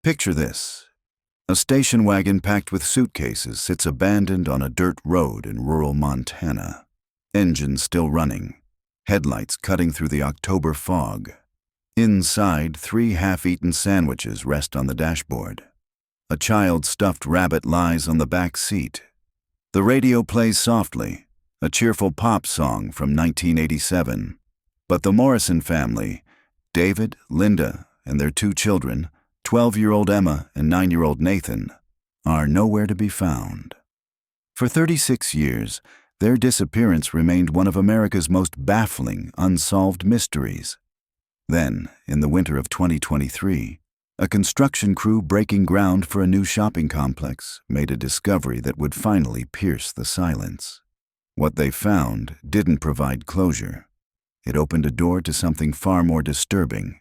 Picture this. A station wagon packed with suitcases sits abandoned on a dirt road in rural Montana. Engines still running, headlights cutting through the October fog. Inside, 3 half-eaten sandwiches rest on the dashboard. A child's stuffed rabbit lies on the back seat. The radio plays softly, a cheerful pop song from 1987. But the Morrison family, David, Linda, and their 2 children, 12-year-old Emma and 9-year-old Nathan, are nowhere to be found. For 36 years, their disappearance remained one of America's most baffling, unsolved mysteries. Then, in the winter of 2023, a construction crew breaking ground for a new shopping complex made a discovery that would finally pierce the silence. What they found didn't provide closure. It opened a door to something far more disturbing.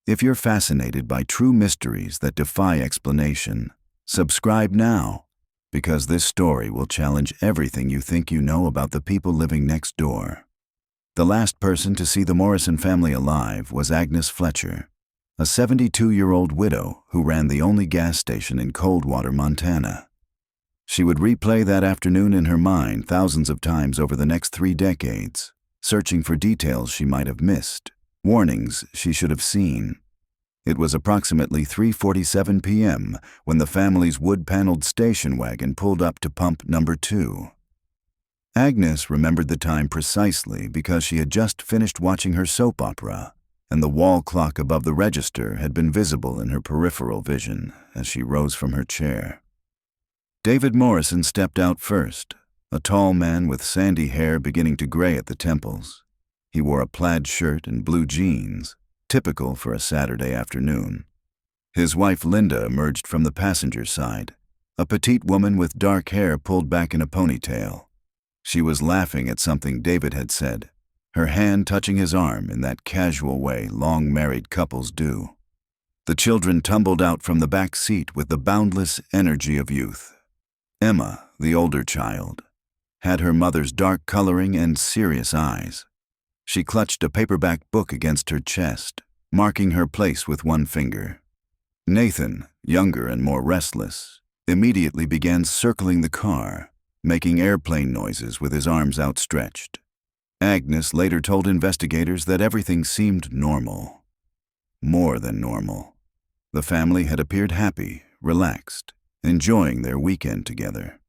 If you're fascinated by true mysteries that defy explanation, subscribe now, because this story will challenge everything you think you know about the people living next door. The last person to see the Morrison family alive was Agnes Fletcher, a 72-year-old widow who ran the only gas station in Coldwater, Montana. She would replay that afternoon in her mind thousands of times over the next 3 decades, searching for details she might have missed, warnings she should have seen. It was approximately 3:47 p.m. when the family's wood-paneled station wagon pulled up to pump number 2. Agnes remembered the time precisely because she had just finished watching her soap opera, and the wall clock above the register had been visible in her peripheral vision as she rose from her chair. David Morrison stepped out first, a tall man with sandy hair beginning to gray at the temples. He wore a plaid shirt and blue jeans, typical for a Saturday afternoon. His wife Linda emerged from the passenger side, a petite woman with dark hair pulled back in a ponytail. She was laughing at something David had said, her hand touching his arm in that casual way long-married couples do. The children tumbled out from the back seat with the boundless energy of youth. Emma, the older child, had her mother's dark coloring and serious eyes. She clutched a paperback book against her chest, marking her place with one finger. Nathan, younger and more restless, immediately began circling the car, making airplane noises with his arms outstretched. Agnes later told investigators that everything seemed normal. More than normal. The family had appeared happy, relaxed, enjoying their weekend together.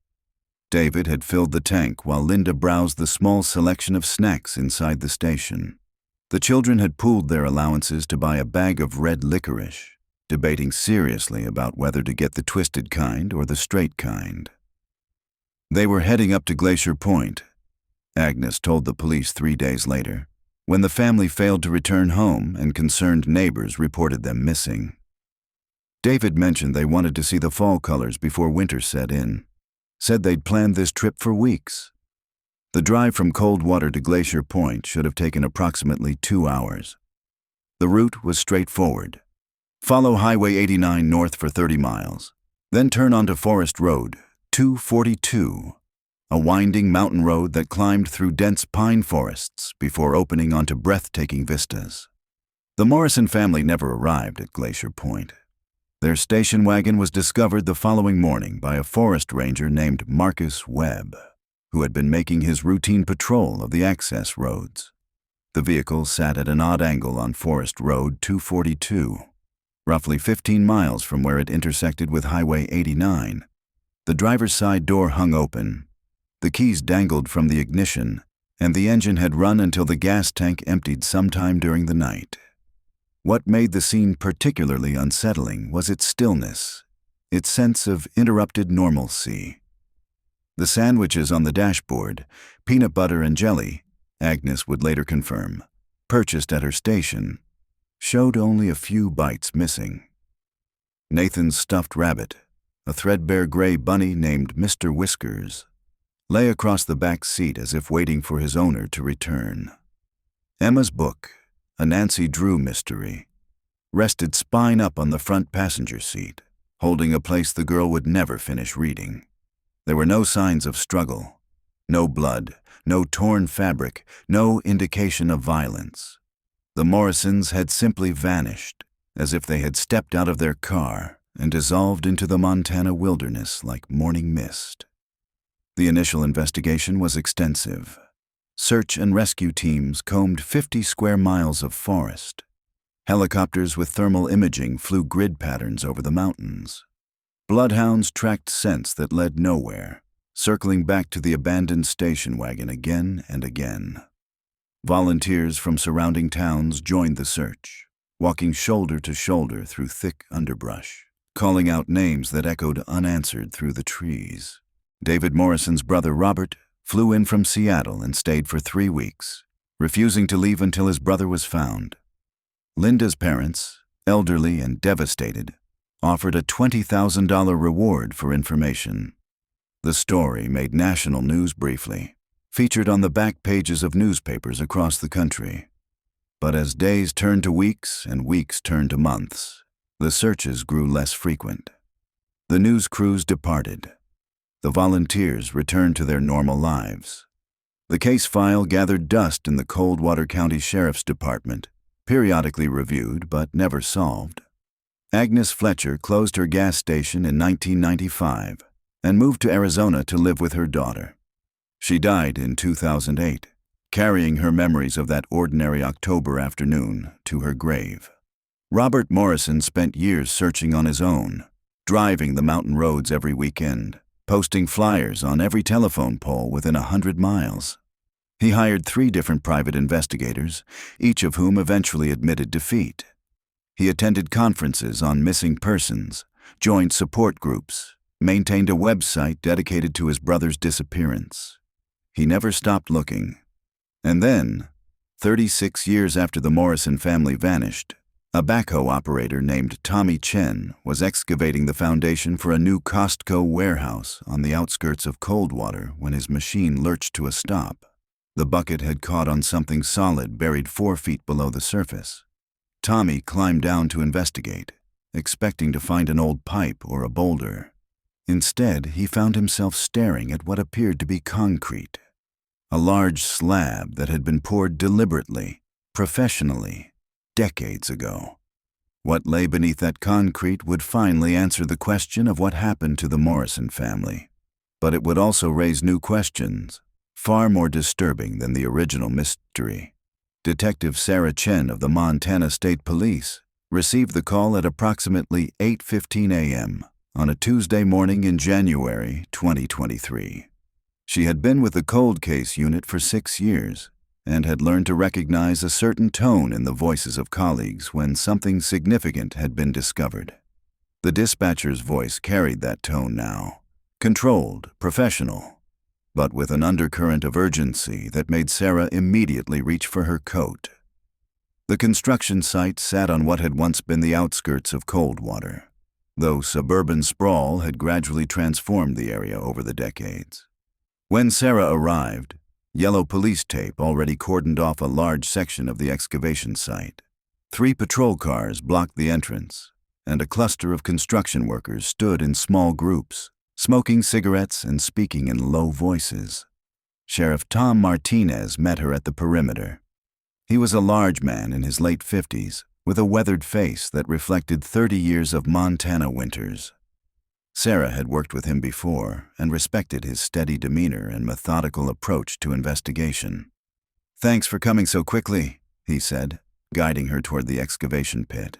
David had filled the tank while Linda browsed the small selection of snacks inside the station. The children had pooled their allowances to buy a bag of red licorice, debating seriously about whether to get the twisted kind or the straight kind. They were heading up to Glacier Point, Agnes told the police 3 days later, when the family failed to return home and concerned neighbors reported them missing. David mentioned they wanted to see the fall colors before winter set in, said they'd planned this trip for weeks. The drive from Coldwater to Glacier Point should have taken approximately 2 hours. The route was straightforward. Follow Highway 89 north for 30 miles, then turn onto Forest Road, 242, a winding mountain road that climbed through dense pine forests before opening onto breathtaking vistas. The Morrison family never arrived at Glacier Point. Their station wagon was discovered the following morning by a forest ranger named Marcus Webb, who had been making his routine patrol of the access roads. The vehicle sat at an odd angle on Forest Road 242, roughly 15 miles from where it intersected with Highway 89. The driver's side door hung open, the keys dangled from the ignition, and the engine had run until the gas tank emptied sometime during the night. What made the scene particularly unsettling was its stillness, its sense of interrupted normalcy. The sandwiches on the dashboard, peanut butter and jelly, Agnes would later confirm, purchased at her station, showed only a few bites missing. Nathan's stuffed rabbit, a threadbare gray bunny named Mr. Whiskers, lay across the back seat as if waiting for his owner to return. Emma's book, a Nancy Drew mystery, rested spine up on the front passenger seat, holding a place the girl would never finish reading. There were no signs of struggle, no blood, no torn fabric, no indication of violence. The Morrisons had simply vanished, as if they had stepped out of their car and dissolved into the Montana wilderness like morning mist. The initial investigation was extensive. Search and rescue teams combed 50 square miles of forest. Helicopters with thermal imaging flew grid patterns over the mountains. Bloodhounds tracked scents that led nowhere, circling back to the abandoned station wagon again and again. Volunteers from surrounding towns joined the search, walking shoulder to shoulder through thick underbrush, calling out names that echoed unanswered through the trees. David Morrison's brother Robert flew in from Seattle and stayed for 3 weeks, refusing to leave until his brother was found. Linda's parents, elderly and devastated, offered a $20,000 reward for information. The story made national news briefly, featured on the back pages of newspapers across the country. But as days turned to weeks and weeks turned to months, the searches grew less frequent. The news crews departed. The volunteers returned to their normal lives. The case file gathered dust in the Coldwater County Sheriff's Department, periodically reviewed but never solved. Agnes Fletcher closed her gas station in 1995 and moved to Arizona to live with her daughter. She died in 2008, carrying her memories of that ordinary October afternoon to her grave. Robert Morrison spent years searching on his own, driving the mountain roads every weekend, posting flyers on every telephone pole within 100 miles. He hired 3 different private investigators, each of whom eventually admitted defeat. He attended conferences on missing persons, joined support groups, maintained a website dedicated to his brother's disappearance. He never stopped looking. And then, 36 years after the Morrison family vanished, a backhoe operator named Tommy Chen was excavating the foundation for a new Costco warehouse on the outskirts of Coldwater when his machine lurched to a stop. The bucket had caught on something solid buried 4 feet below the surface. Tommy climbed down to investigate, expecting to find an old pipe or a boulder. Instead, he found himself staring at what appeared to be concrete. A large slab that had been poured deliberately, professionally, decades ago. What lay beneath that concrete would finally answer the question of what happened to the Morrison family. But it would also raise new questions, far more disturbing than the original mystery. Detective Sarah Chen of the Montana State Police received the call at approximately 8:15 a.m. on a Tuesday morning in January 2023. She had been with the cold case unit for 6 years and had learned to recognize a certain tone in the voices of colleagues when something significant had been discovered. The dispatcher's voice carried that tone now, controlled, professional, but with an undercurrent of urgency that made Sarah immediately reach for her coat. The construction site sat on what had once been the outskirts of Coldwater, though suburban sprawl had gradually transformed the area over the decades. When Sarah arrived, yellow police tape already cordoned off a large section of the excavation site. 3 patrol cars blocked the entrance, and a cluster of construction workers stood in small groups, smoking cigarettes and speaking in low voices. Sheriff Tom Martinez met her at the perimeter. He was a large man in his late 50s, with a weathered face that reflected 30 years of Montana winters. Sarah had worked with him before and respected his steady demeanor and methodical approach to investigation. "Thanks for coming so quickly," he said, guiding her toward the excavation pit.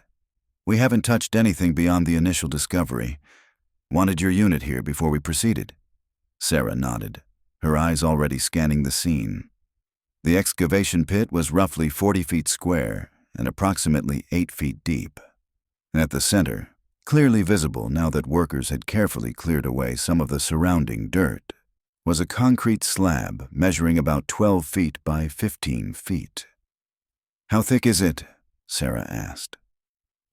"We haven't touched anything beyond the initial discovery. Wanted your unit here before we proceeded." Sarah nodded, her eyes already scanning the scene. The excavation pit was roughly 40 feet square and approximately 8 feet deep. At the center, clearly visible now that workers had carefully cleared away some of the surrounding dirt, was a concrete slab measuring about 12 feet by 15 feet. "How thick is it?" Sarah asked.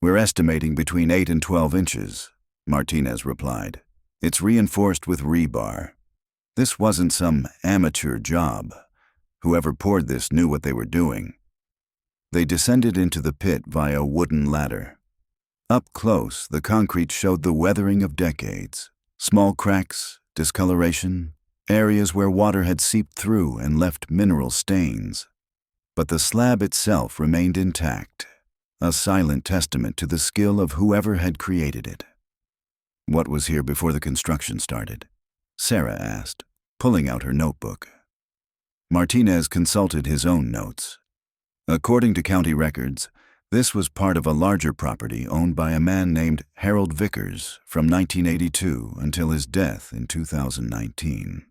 "We're estimating between 8 and 12 inches, Martinez replied. "It's reinforced with rebar. This wasn't some amateur job. Whoever poured this knew what they were doing." They descended into the pit via a wooden ladder. Up close, the concrete showed the weathering of decades. Small cracks, discoloration, areas where water had seeped through and left mineral stains. But the slab itself remained intact, a silent testament to the skill of whoever had created it. What was here before the construction started? Sarah asked, pulling out her notebook. Martinez consulted his own notes. According to county records, this was part of a larger property owned by a man named Harold Vickers from 1982 until his death in 2019.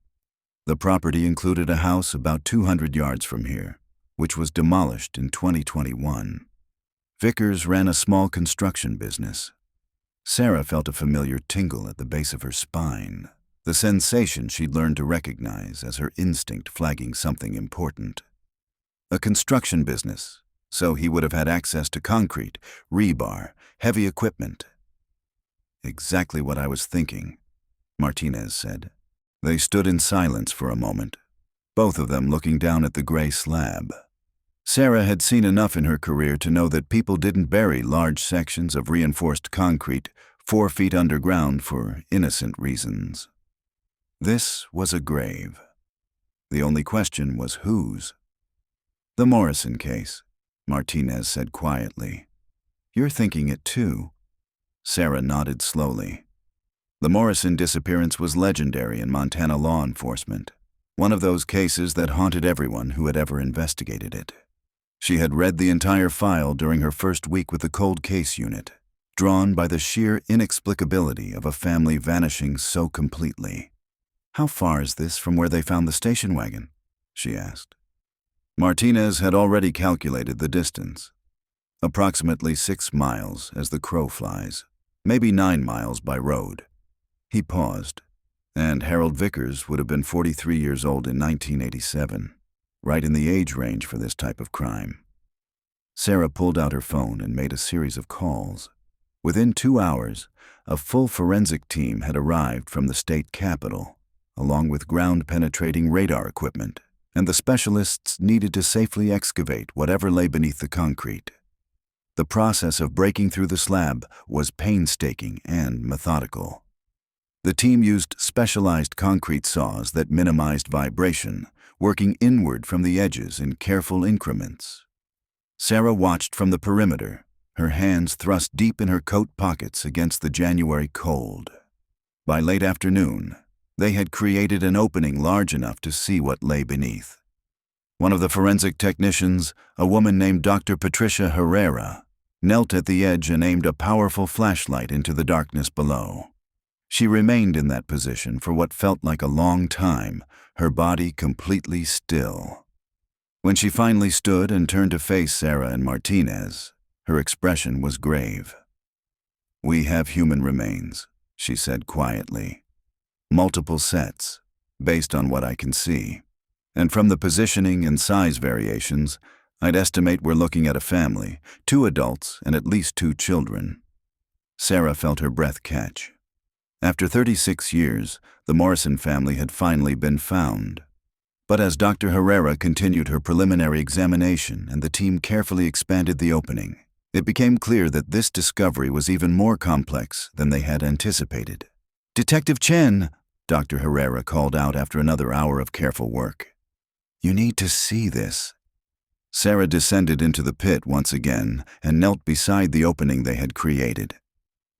The property included a house about 200 yards from here, which was demolished in 2021. Vickers ran a small construction business. Sarah felt a familiar tingle at the base of her spine, the sensation she'd learned to recognize as her instinct flagging something important. A construction business, so he would have had access to concrete, rebar, heavy equipment. Exactly what I was thinking, Martinez said. They stood in silence for a moment, both of them looking down at the gray slab. Sarah had seen enough in her career to know that people didn't bury large sections of reinforced concrete 4 feet underground for innocent reasons. This was a grave. The only question was whose. The Morrison case, Martinez said quietly. You're thinking it too. Sarah nodded slowly. The Morrison disappearance was legendary in Montana law enforcement, one of those cases that haunted everyone who had ever investigated it. She had read the entire file during her first week with the cold case unit, drawn by the sheer inexplicability of a family vanishing so completely. How far is this from where they found the station wagon? She asked. Martinez had already calculated the distance. Approximately 6 miles as the crow flies, maybe 9 miles by road. He paused, and Harold Vickers would have been 43 years old in 1987, right in the age range for this type of crime. Sarah pulled out her phone and made a series of calls. Within 2 hours, a full forensic team had arrived from the state capitol, along with ground-penetrating radar equipment, and the specialists needed to safely excavate whatever lay beneath the concrete. The process of breaking through the slab was painstaking and methodical. The team used specialized concrete saws that minimized vibration, working inward from the edges in careful increments. Sarah watched from the perimeter, her hands thrust deep in her coat pockets against the January cold. By late afternoon, they had created an opening large enough to see what lay beneath. One of the forensic technicians, a woman named Dr. Patricia Herrera, knelt at the edge and aimed a powerful flashlight into the darkness below. She remained in that position for what felt like a long time, her body completely still. When she finally stood and turned to face Sarah and Martinez, her expression was grave. "We have human remains," she said quietly. "Multiple sets, based on what I can see. And from the positioning and size variations, I'd estimate we're looking at a family, 2 adults and at least 2 children." Sarah felt her breath catch. After 36 years, the Morrison family had finally been found. But as Dr. Herrera continued her preliminary examination and the team carefully expanded the opening, it became clear that this discovery was even more complex than they had anticipated. "Detective Chen," Dr. Herrera called out after another hour of careful work. "You need to see this." Sarah descended into the pit once again and knelt beside the opening they had created.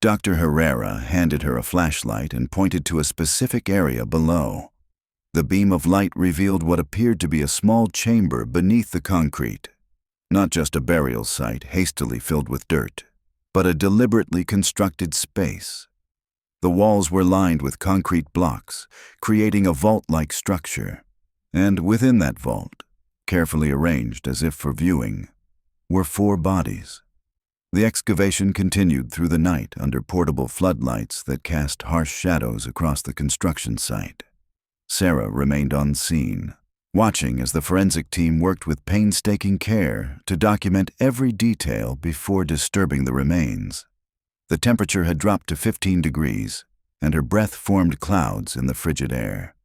Dr. Herrera handed her a flashlight and pointed to a specific area below. The beam of light revealed what appeared to be a small chamber beneath the concrete. Not just a burial site hastily filled with dirt, but a deliberately constructed space. The walls were lined with concrete blocks, creating a vault-like structure. And within that vault, carefully arranged as if for viewing, were 4 bodies. The excavation continued through the night under portable floodlights that cast harsh shadows across the construction site. Sarah remained on scene, watching as the forensic team worked with painstaking care to document every detail before disturbing the remains. The temperature had dropped to 15 degrees, and her breath formed clouds in the frigid air.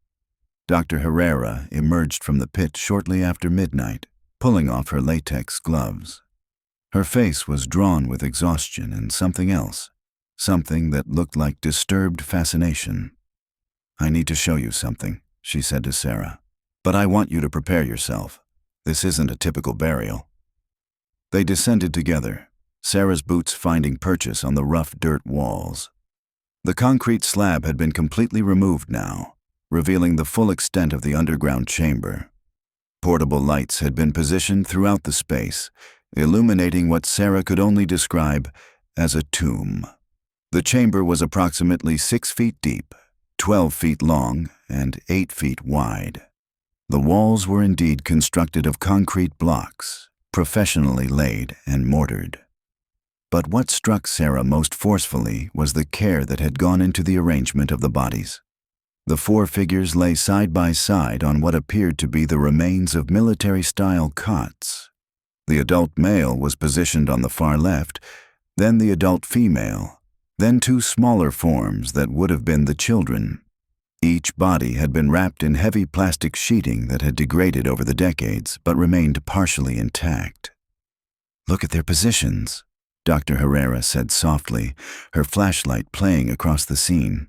Dr. Herrera emerged from the pit shortly after midnight, pulling off her latex gloves. Her face was drawn with exhaustion and something else, something that looked like disturbed fascination. "I need to show you something," she said to Sarah, "but I want you to prepare yourself. This isn't a typical burial." They descended together, Sarah's boots finding purchase on the rough dirt walls. The concrete slab had been completely removed now, revealing the full extent of the underground chamber. Portable lights had been positioned throughout the space, illuminating what Sarah could only describe as a tomb. The chamber was approximately 6 feet deep, 12 feet long, and 8 feet wide. The walls were indeed constructed of concrete blocks, professionally laid and mortared. But what struck Sarah most forcefully was the care that had gone into the arrangement of the bodies. The 4 figures lay side by side on what appeared to be the remains of military-style cots. The adult male was positioned on the far left, then the adult female, then 2 smaller forms that would have been the children. Each body had been wrapped in heavy plastic sheeting that had degraded over the decades but remained partially intact. "Look at their positions," Dr. Herrera said softly, her flashlight playing across the scene.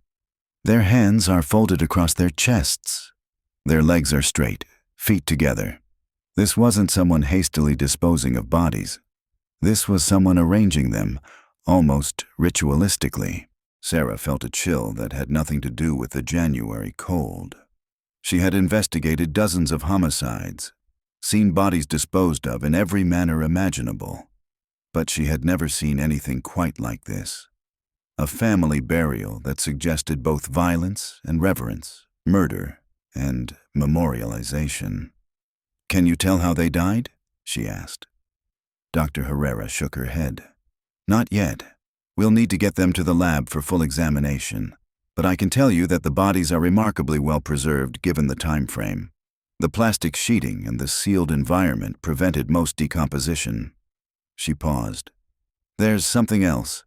"Their hands are folded across their chests. Their legs are straight, feet together. This wasn't someone hastily disposing of bodies. This was someone arranging them, almost ritualistically." Sarah felt a chill that had nothing to do with the January cold. She had investigated dozens of homicides, seen bodies disposed of in every manner imaginable, but she had never seen anything quite like this. A family burial that suggested both violence and reverence, murder and memorialization. "Can you tell how they died?" she asked. Dr. Herrera shook her head. "Not yet. We'll need to get them to the lab for full examination, but I can tell you that the bodies are remarkably well preserved given the time frame. The plastic sheeting and the sealed environment prevented most decomposition." She paused. "There's something else.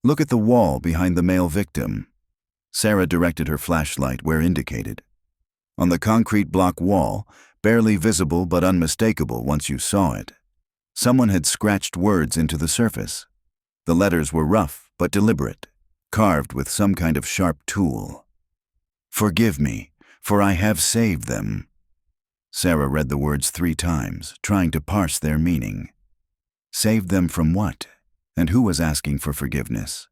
Look at the wall behind the male victim." Sarah directed her flashlight where indicated. On the concrete block wall, barely visible but unmistakable once you saw it, someone had scratched words into the surface. The letters were rough but deliberate, carved with some kind of sharp tool. "Forgive me, for I have saved them." Sarah read the words 3 times, trying to parse their meaning. Saved them from what? And who was asking for forgiveness?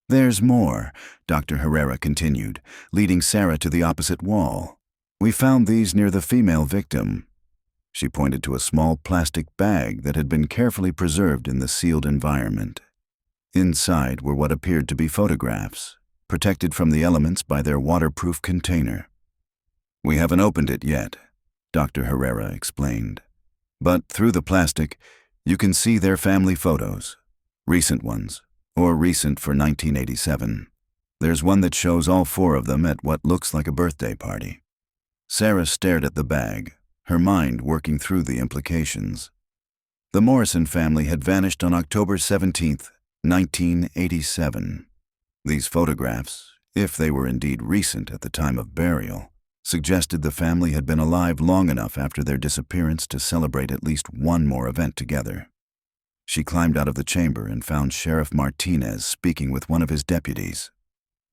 "There's more," Dr. Herrera continued, leading Sarah to the opposite wall. "We found these near the female victim." She pointed to a small plastic bag that had been carefully preserved in the sealed environment. Inside were what appeared to be photographs, protected from the elements by their waterproof container. "We haven't opened it yet," Dr. Herrera explained. "But through the plastic, you can see their family photos, recent ones, or recent for 1987. There's one that shows all 4 of them at what looks like a birthday party." Sarah stared at the bag, her mind working through the implications. The Morrison family had vanished on October 17th, 1987. These photographs, if they were indeed recent at the time of burial, suggested the family had been alive long enough after their disappearance to celebrate at least one more event together. She climbed out of the chamber and found Sheriff Martinez speaking with one of his deputies.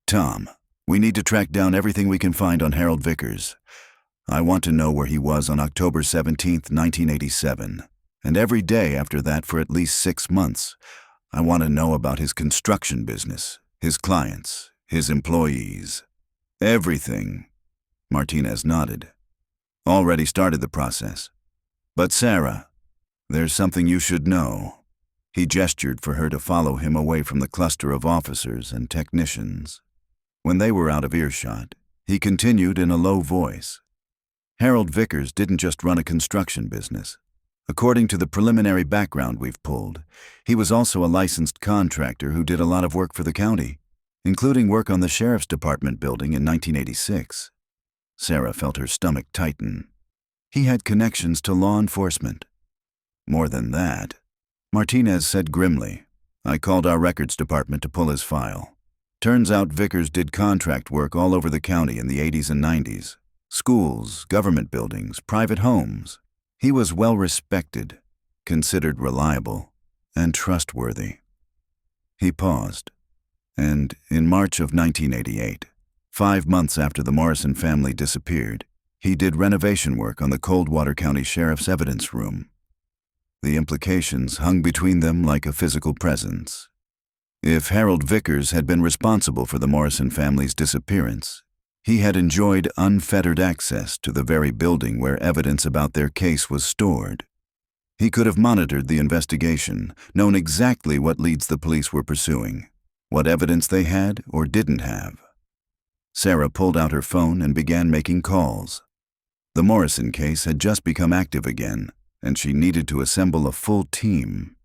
"Tom, we need to track down everything we can find on Harold Vickers. I want to know where he was on October 17th, 1987, and every day after that for at least 6 months. I want to know about his construction business, his clients, his employees. Everything." Martinez nodded. "Already started the process. But Sarah, there's something you should know." He gestured for her to follow him away from the cluster of officers and technicians. When they were out of earshot, he continued in a low voice. "Harold Vickers didn't just run a construction business. According to the preliminary background we've pulled, he was also a licensed contractor who did a lot of work for the county, including work on the Sheriff's Department building in 1986. Sarah felt her stomach tighten. He had connections to law enforcement. More than that, Martinez said grimly. "I called our records department to pull his file. Turns out Vickers did contract work all over the county in the 80s and 90s. Schools, government buildings, private homes. He was well respected, considered reliable, and trustworthy." He paused, and in March of 1988, 5 months after the Morrison family disappeared, he did renovation work on the Coldwater County Sheriff's evidence room. The implications hung between them like a physical presence. If Harold Vickers had been responsible for the Morrison family's disappearance, he had enjoyed unfettered access to the very building where evidence about their case was stored. He could have monitored the investigation, known exactly what leads the police were pursuing, what evidence they had or didn't have. Sarah pulled out her phone and began making calls. The Morrison case had just become active again, and she needed to assemble a full team.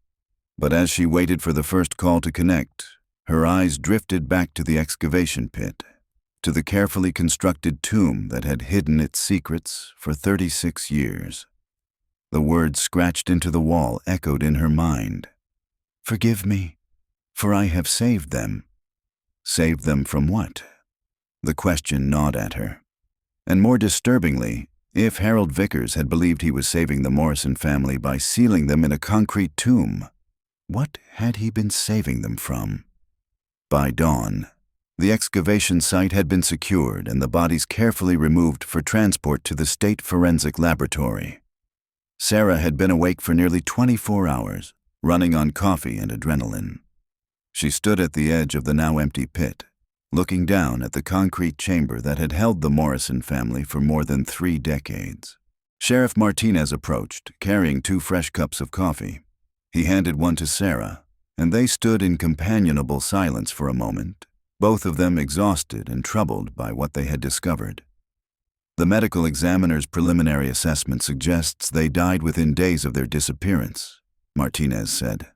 But as she waited for the first call to connect, her eyes drifted back to the excavation pit, to the carefully constructed tomb that had hidden its secrets for 36 years. The words scratched into the wall echoed in her mind. "Forgive me, for I have saved them." Saved them from what? The question gnawed at her. And more disturbingly, if Harold Vickers had believed he was saving the Morrison family by sealing them in a concrete tomb, what had he been saving them from? By dawn, the excavation site had been secured and the bodies carefully removed for transport to the State Forensic Laboratory. Sarah had been awake for nearly 24 hours, running on coffee and adrenaline. She stood at the edge of the now empty pit, looking down at the concrete chamber that had held the Morrison family for more than 3 decades. Sheriff Martinez approached, carrying 2 fresh cups of coffee. He handed one to Sarah, and they stood in companionable silence for a moment, both of them exhausted and troubled by what they had discovered. The medical examiner's preliminary assessment suggests they died within days of their disappearance, Martinez said.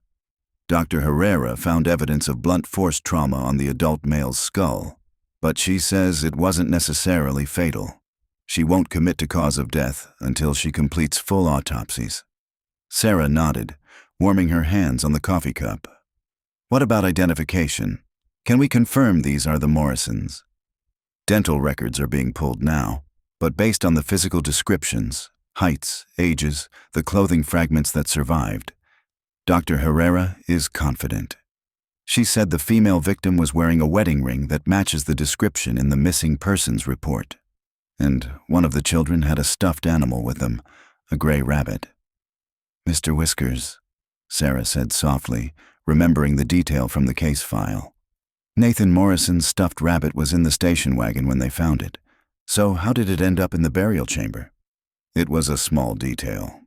Dr. Herrera found evidence of blunt force trauma on the adult male's skull, but she says it wasn't necessarily fatal. She won't commit to cause of death until she completes full autopsies. Sarah nodded, warming her hands on the coffee cup. What about identification? Can we confirm these are the Morrisons? Dental records are being pulled now, but based on the physical descriptions, heights, ages, the clothing fragments that survived, Dr. Herrera is confident. She said the female victim was wearing a wedding ring that matches the description in the missing persons report. And one of the children had a stuffed animal with them, a gray rabbit. "Mr. Whiskers," Sarah said softly, remembering the detail from the case file. "Nathan Morrison's stuffed rabbit was in the station wagon when they found it. So how did it end up in the burial chamber?" It was a small detail.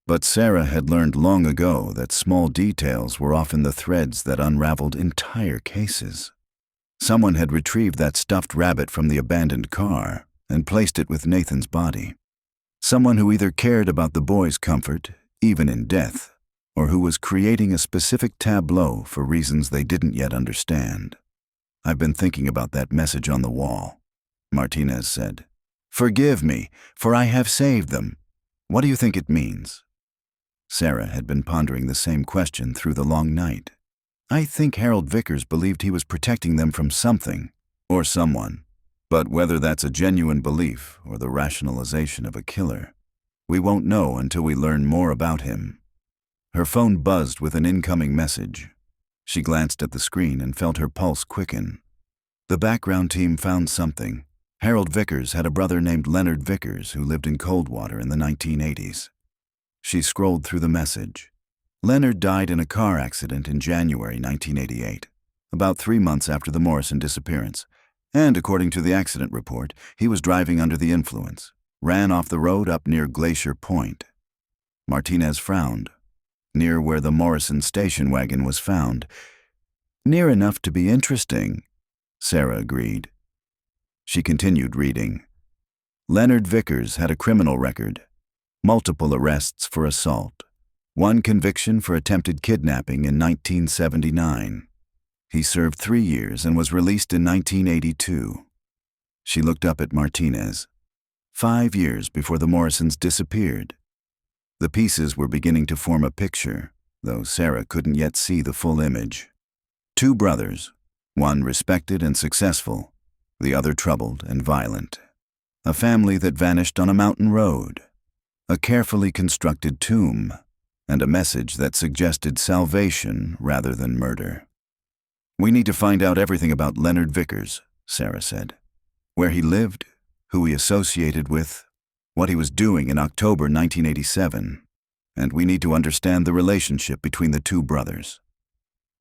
But Sarah had learned long ago that small details were often the threads that unraveled entire cases. Someone had retrieved that stuffed rabbit from the abandoned car and placed it with Nathan's body. Someone who either cared about the boy's comfort, even in death, or who was creating a specific tableau for reasons they didn't yet understand. "I've been thinking about that message on the wall," Martinez said. "Forgive me, for I have saved them. What do you think it means?" Sarah had been pondering the same question through the long night. "I think Harold Vickers believed he was protecting them from something, or someone. But whether that's a genuine belief or the rationalization of a killer, we won't know until we learn more about him." Her phone buzzed with an incoming message. She glanced at the screen and felt her pulse quicken. The background team found something. Harold Vickers had a brother named Leonard Vickers who lived in Coldwater in the 1980s. She scrolled through the message. Leonard died in a car accident in January 1988, about 3 months after the Morrison disappearance. And according to the accident report, he was driving under the influence, ran off the road up near Glacier Point. Martinez frowned. Near where the Morrison station wagon was found. "Near enough to be interesting," Sarah agreed. She continued reading. Leonard Vickers had a criminal record. Multiple arrests for assault. 1 conviction for attempted kidnapping in 1979. He served 3 years and was released in 1982. She looked up at Martinez. 5 years before the Morrisons disappeared. The pieces were beginning to form a picture, though Sarah couldn't yet see the full image. 2 brothers, one respected and successful, the other troubled and violent. A family that vanished on a mountain road. A carefully constructed tomb, and a message that suggested salvation rather than murder. "We need to find out everything about Leonard Vickers," Sarah said. "Where he lived, who he associated with, what he was doing in October 1987, and we need to understand the relationship between the 2 brothers."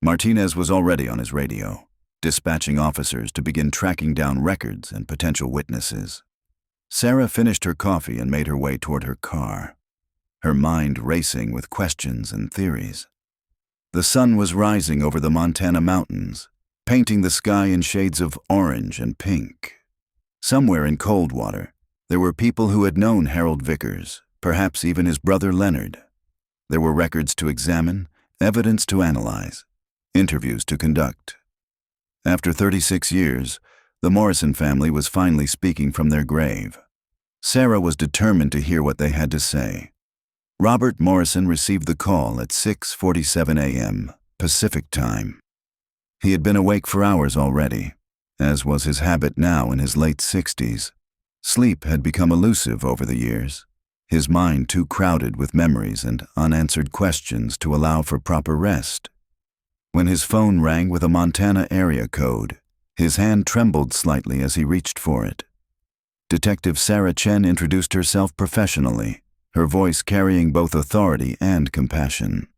Martinez was already on his radio, dispatching officers to begin tracking down records and potential witnesses. Sarah finished her coffee and made her way toward her car, her mind racing with questions and theories. The sun was rising over the Montana mountains, painting the sky in shades of orange and pink. Somewhere in Coldwater, there were people who had known Harold Vickers, perhaps even his brother Leonard. There were records to examine, evidence to analyze, interviews to conduct. After 36 years, the Morrison family was finally speaking from their grave. Sarah was determined to hear what they had to say. Robert Morrison received the call at 6:47 a.m. Pacific time. He had been awake for hours already, as was his habit now in his late 60s. Sleep had become elusive over the years, his mind too crowded with memories and unanswered questions to allow for proper rest. When his phone rang with a Montana area code, his hand trembled slightly as he reached for it. Detective Sarah Chen introduced herself professionally, her voice carrying both authority and compassion.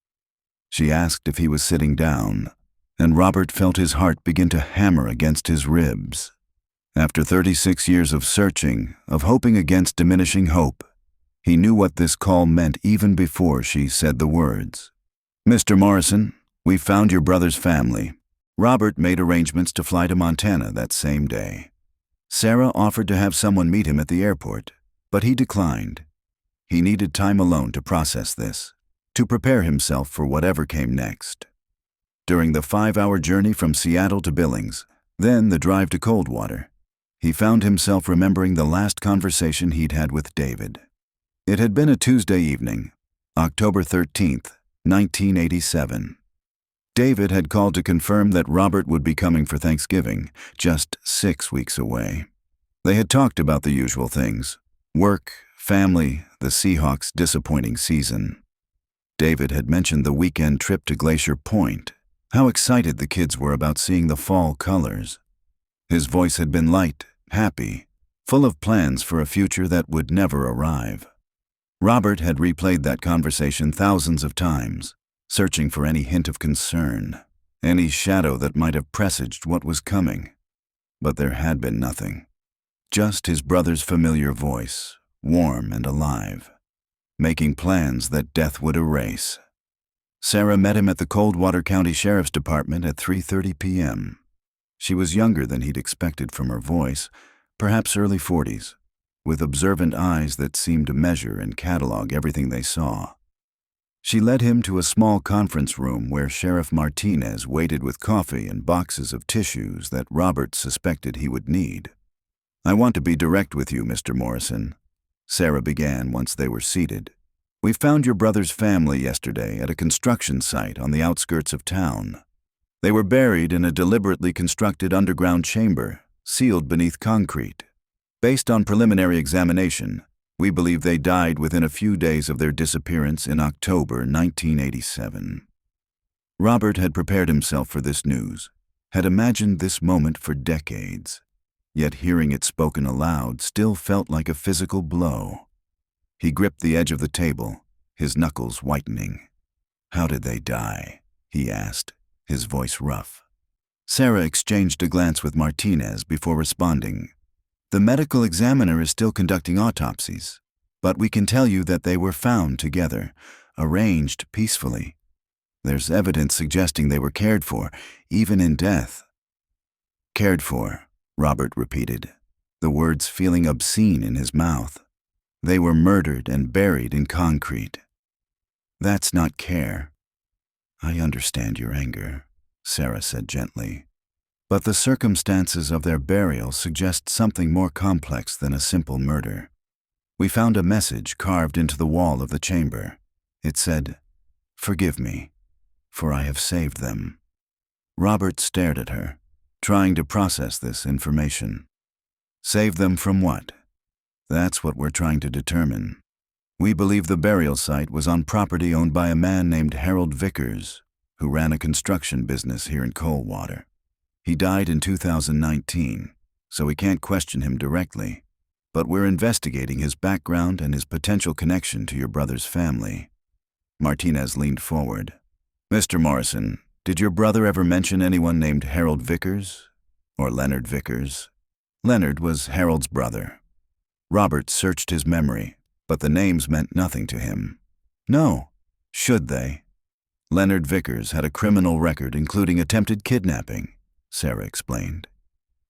She asked if he was sitting down, and Robert felt his heart begin to hammer against his ribs. After 36 years of searching, of hoping against diminishing hope, he knew what this call meant even before she said the words. "Mr. Morrison, we found your brother's family." Robert made arrangements to fly to Montana that same day. Sarah offered to have someone meet him at the airport, but he declined. He needed time alone to process this, to prepare himself for whatever came next. During the 5-hour journey from Seattle to Billings, then the drive to Coldwater, he found himself remembering the last conversation he'd had with David. It had been a Tuesday evening, October 13th, 1987. David had called to confirm that Robert would be coming for Thanksgiving, just 6 weeks away. They had talked about the usual things: work, family, the Seahawks' disappointing season. David had mentioned the weekend trip to Glacier Point, how excited the kids were about seeing the fall colors. His voice had been light, happy, full of plans for a future that would never arrive. Robert had replayed that conversation thousands of times, searching for any hint of concern, any shadow that might have presaged what was coming. But there had been nothing. Just his brother's familiar voice, warm and alive, making plans that death would erase. Sarah met him at the Coldwater County Sheriff's Department at 3:30 p.m. She was younger than he'd expected from her voice, perhaps early 40s, with observant eyes that seemed to measure and catalog everything they saw. She led him to a small conference room where Sheriff Martinez waited with coffee and boxes of tissues that Robert suspected he would need. "I want to be direct with you, Mr. Morrison," Sarah began once they were seated. "We found your brother's family yesterday at a construction site on the outskirts of town. They were buried in a deliberately constructed underground chamber, sealed beneath concrete. Based on preliminary examination, we believe they died within a few days of their disappearance in October 1987. Robert had prepared himself for this news, had imagined this moment for decades, yet hearing it spoken aloud still felt like a physical blow. He gripped the edge of the table, his knuckles whitening. "How did they die?" he asked, his voice rough. Sarah exchanged a glance with Martinez before responding. "The medical examiner is still conducting autopsies, but we can tell you that they were found together, arranged peacefully. There's evidence suggesting they were cared for, even in death." "Cared for," Robert repeated, the words feeling obscene in his mouth. "They were murdered and buried in concrete. That's not care." "I understand your anger," Sarah said gently, "but the circumstances of their burial suggest something more complex than a simple murder. We found a message carved into the wall of the chamber. It said, 'Forgive me, for I have saved them.'" Robert stared at her, trying to process this information. "Save them from what?" "That's what we're trying to determine. We believe the burial site was on property owned by a man named Harold Vickers, who ran a construction business here in Coldwater. He died in 2019, so we can't question him directly, but we're investigating his background and his potential connection to your brother's family." Martinez leaned forward. "Mr. Morrison, Did your brother ever mention anyone named Harold Vickers? Or Leonard Vickers? Leonard was Harold's brother. Robert searched his memory, but the names meant nothing to him. No. Should they? Leonard Vickers had a criminal record including attempted kidnapping, Sarah explained.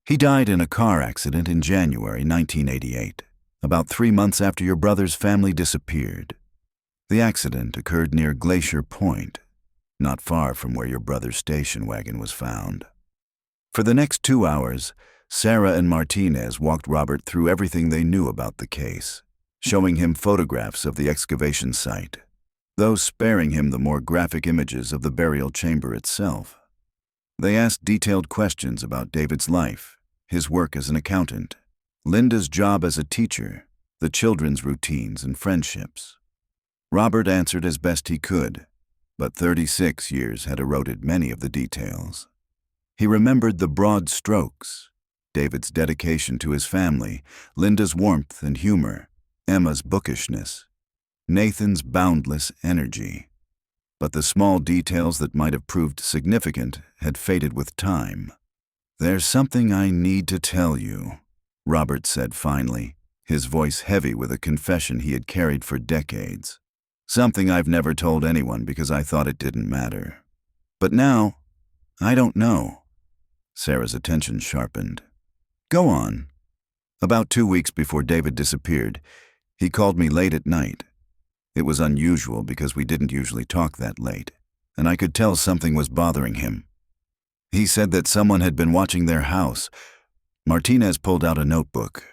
He died in a car accident in January 1988, about 3 months after your brother's family disappeared. The accident occurred near Glacier Point, not far from where your brother's station wagon was found. For the next 2 hours, Sarah and Martinez walked Robert through everything they knew about the case, showing him photographs of the excavation site, though sparing him the more graphic images of the burial chamber itself. They asked detailed questions about David's life, his work as an accountant, Linda's job as a teacher, the children's routines and friendships. Robert answered as best he could, but 36 years had eroded many of the details. He remembered the broad strokes: David's dedication to his family, Linda's warmth and humor, Emma's bookishness, Nathan's boundless energy. But the small details that might have proved significant had faded with time. "There's something I need to tell you," Robert said finally, his voice heavy with a confession he had carried for decades. "Something I've never told anyone because I thought it didn't matter. But now, I don't know." Sarah's attention sharpened. "Go on." "About 2 weeks before David disappeared, he called me late at night. It was unusual because we didn't usually talk that late, and I could tell something was bothering him. He said that someone had been watching their house." Martinez pulled out a notebook.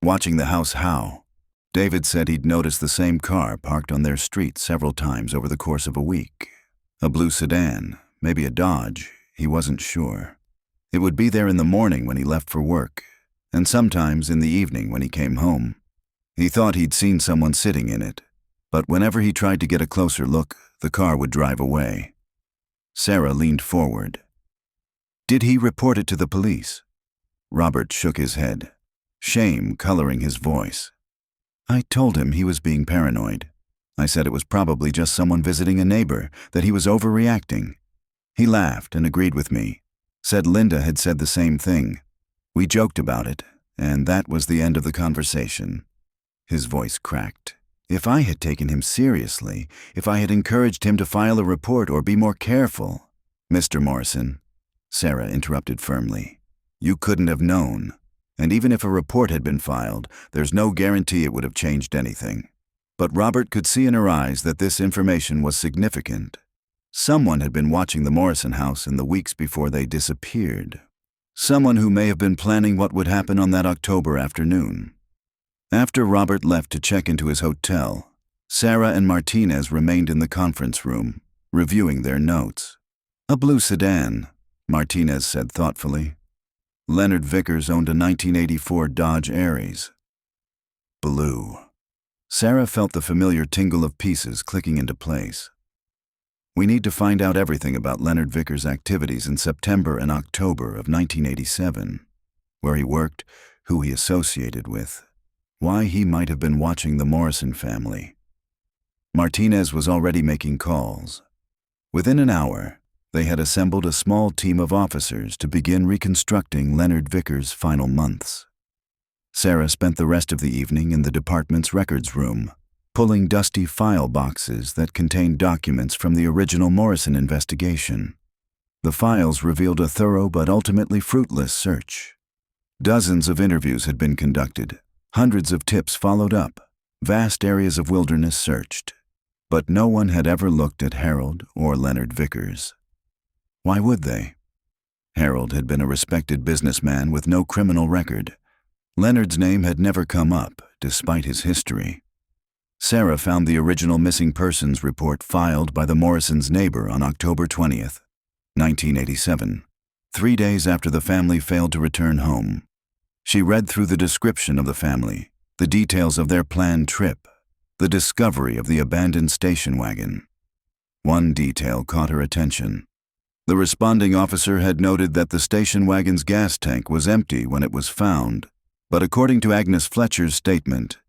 "Watching the house how?" David said he'd noticed the same car parked on their street several times over the course of a week. A blue sedan, maybe a Dodge, he wasn't sure. It would be there in the morning when he left for work, and sometimes in the evening when he came home. He thought he'd seen someone sitting in it, but whenever he tried to get a closer look, the car would drive away. Sarah leaned forward. "Did he report it to the police?" Robert shook his head, shame coloring his voice. "I told him he was being paranoid. I said it was probably just someone visiting a neighbor, that he was overreacting. He laughed and agreed with me, said Linda had said the same thing. We joked about it, and that was the end of the conversation." His voice cracked. "If I had taken him seriously, if I had encouraged him to file a report or be more careful—" "Mr. Morrison," Sarah interrupted firmly, "you couldn't have known. And even if a report had been filed, there's no guarantee it would have changed anything." But Robert could see in her eyes that this information was significant. Someone had been watching the Morrison house in the weeks before they disappeared. Someone who may have been planning what would happen on that October afternoon. After Robert left to check into his hotel, Sarah and Martinez remained in the conference room, reviewing their notes. "A blue sedan," Martinez said thoughtfully. "Leonard Vickers owned a 1984 Dodge Aries." Blue. Sarah felt the familiar tingle of pieces clicking into place. "We need to find out everything about Leonard Vickers' activities in September and October of 1987. Where he worked, who he associated with, why he might have been watching the Morrison family." Martinez was already making calls. Within an hour, they had assembled a small team of officers to begin reconstructing Leonard Vickers' final months. Sarah spent the rest of the evening in the department's records room, pulling dusty file boxes that contained documents from the original Morrison investigation. The files revealed a thorough but ultimately fruitless search. Dozens of interviews had been conducted, hundreds of tips followed up, vast areas of wilderness searched, but no one had ever looked at Harold or Leonard Vickers. Why would they? Harold had been a respected businessman with no criminal record. Leonard's name had never come up, despite his history. Sarah found the original missing persons report filed by the Morrisons' neighbor on October 20th, 1987, 3 days after the family failed to return home. She read through the description of the family, the details of their planned trip, the discovery of the abandoned station wagon. One detail caught her attention. The responding officer had noted that the station wagon's gas tank was empty when it was found, but according to Agnes Fletcher's statement,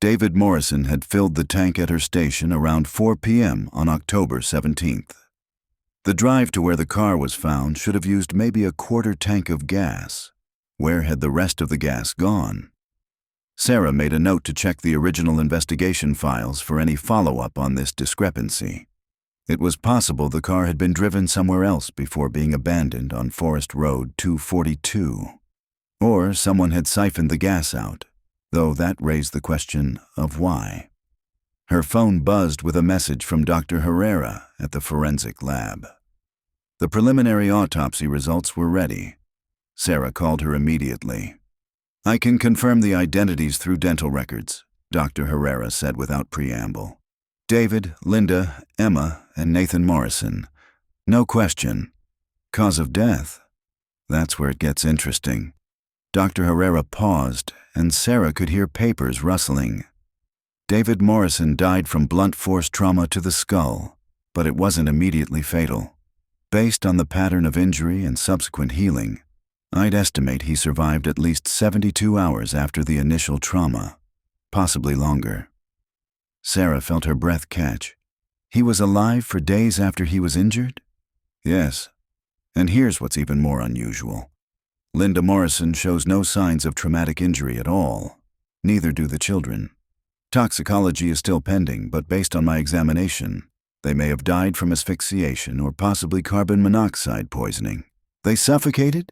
David Morrison had filled the tank at her station around 4 p.m. on October 17th. The drive to where the car was found should have used maybe a quarter tank of gas. Where had the rest of the gas gone? Sarah made a note to check the original investigation files for any follow-up on this discrepancy. It was possible the car had been driven somewhere else before being abandoned on Forest Road 242. Or someone had siphoned the gas out, though that raised the question of why. Her phone buzzed with a message from Dr. Herrera at the forensic lab. The preliminary autopsy results were ready. Sarah called her immediately. "I can confirm the identities through dental records," Dr. Herrera said without preamble. "David, Linda, Emma, and Nathan Morrison. No question. Cause of death? That's where it gets interesting." Dr. Herrera paused, and Sarah could hear papers rustling. David Morrison died from blunt force trauma to the skull, but it wasn't immediately fatal. Based on the pattern of injury and subsequent healing, I'd estimate he survived at least 72 hours after the initial trauma, possibly longer. Sarah felt her breath catch. He was alive for days after he was injured? Yes. And here's what's even more unusual. Linda Morrison shows no signs of traumatic injury at all. Neither do the children. Toxicology is still pending, but based on my examination, they may have died from asphyxiation or possibly carbon monoxide poisoning. They suffocated?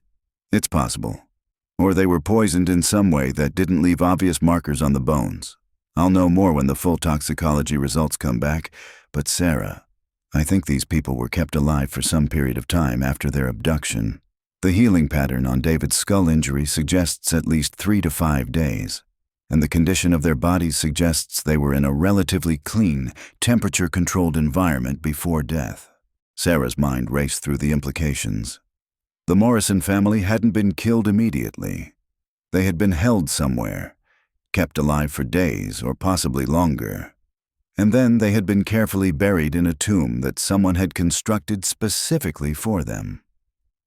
It's possible. Or they were poisoned in some way that didn't leave obvious markers on the bones. I'll know more when the full toxicology results come back, but Sarah, I think these people were kept alive for some period of time after their abduction. The healing pattern on David's skull injury suggests at least 3 to 5 days, and the condition of their bodies suggests they were in a relatively clean, temperature-controlled environment before death. Sarah's mind raced through the implications. The Morrison family hadn't been killed immediately. They had been held somewhere, kept alive for days or possibly longer. And then they had been carefully buried in a tomb that someone had constructed specifically for them.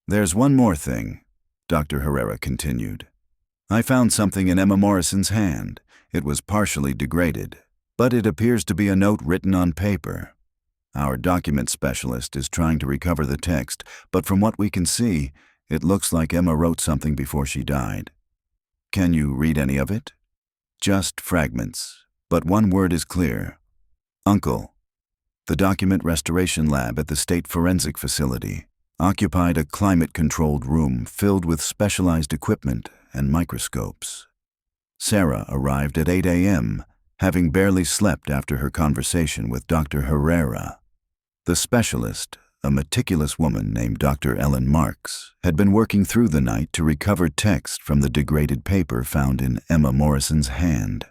"There's one more thing," Dr. Herrera continued. "I found something in Emma Morrison's hand. It was partially degraded, but it appears to be a note written on paper. Our document specialist is trying to recover the text, but from what we can see, it looks like Emma wrote something before she died. Can you read any of it? Just fragments, but one word is clear. Uncle." The document restoration lab at the state forensic facility occupied a climate-controlled room filled with specialized equipment and microscopes. Sarah arrived at 8 a.m., having barely slept after her conversation with Dr. Herrera. The specialist, a meticulous woman named Dr. Ellen Marks, had been working through the night to recover text from the degraded paper found in Emma Morrison's hand.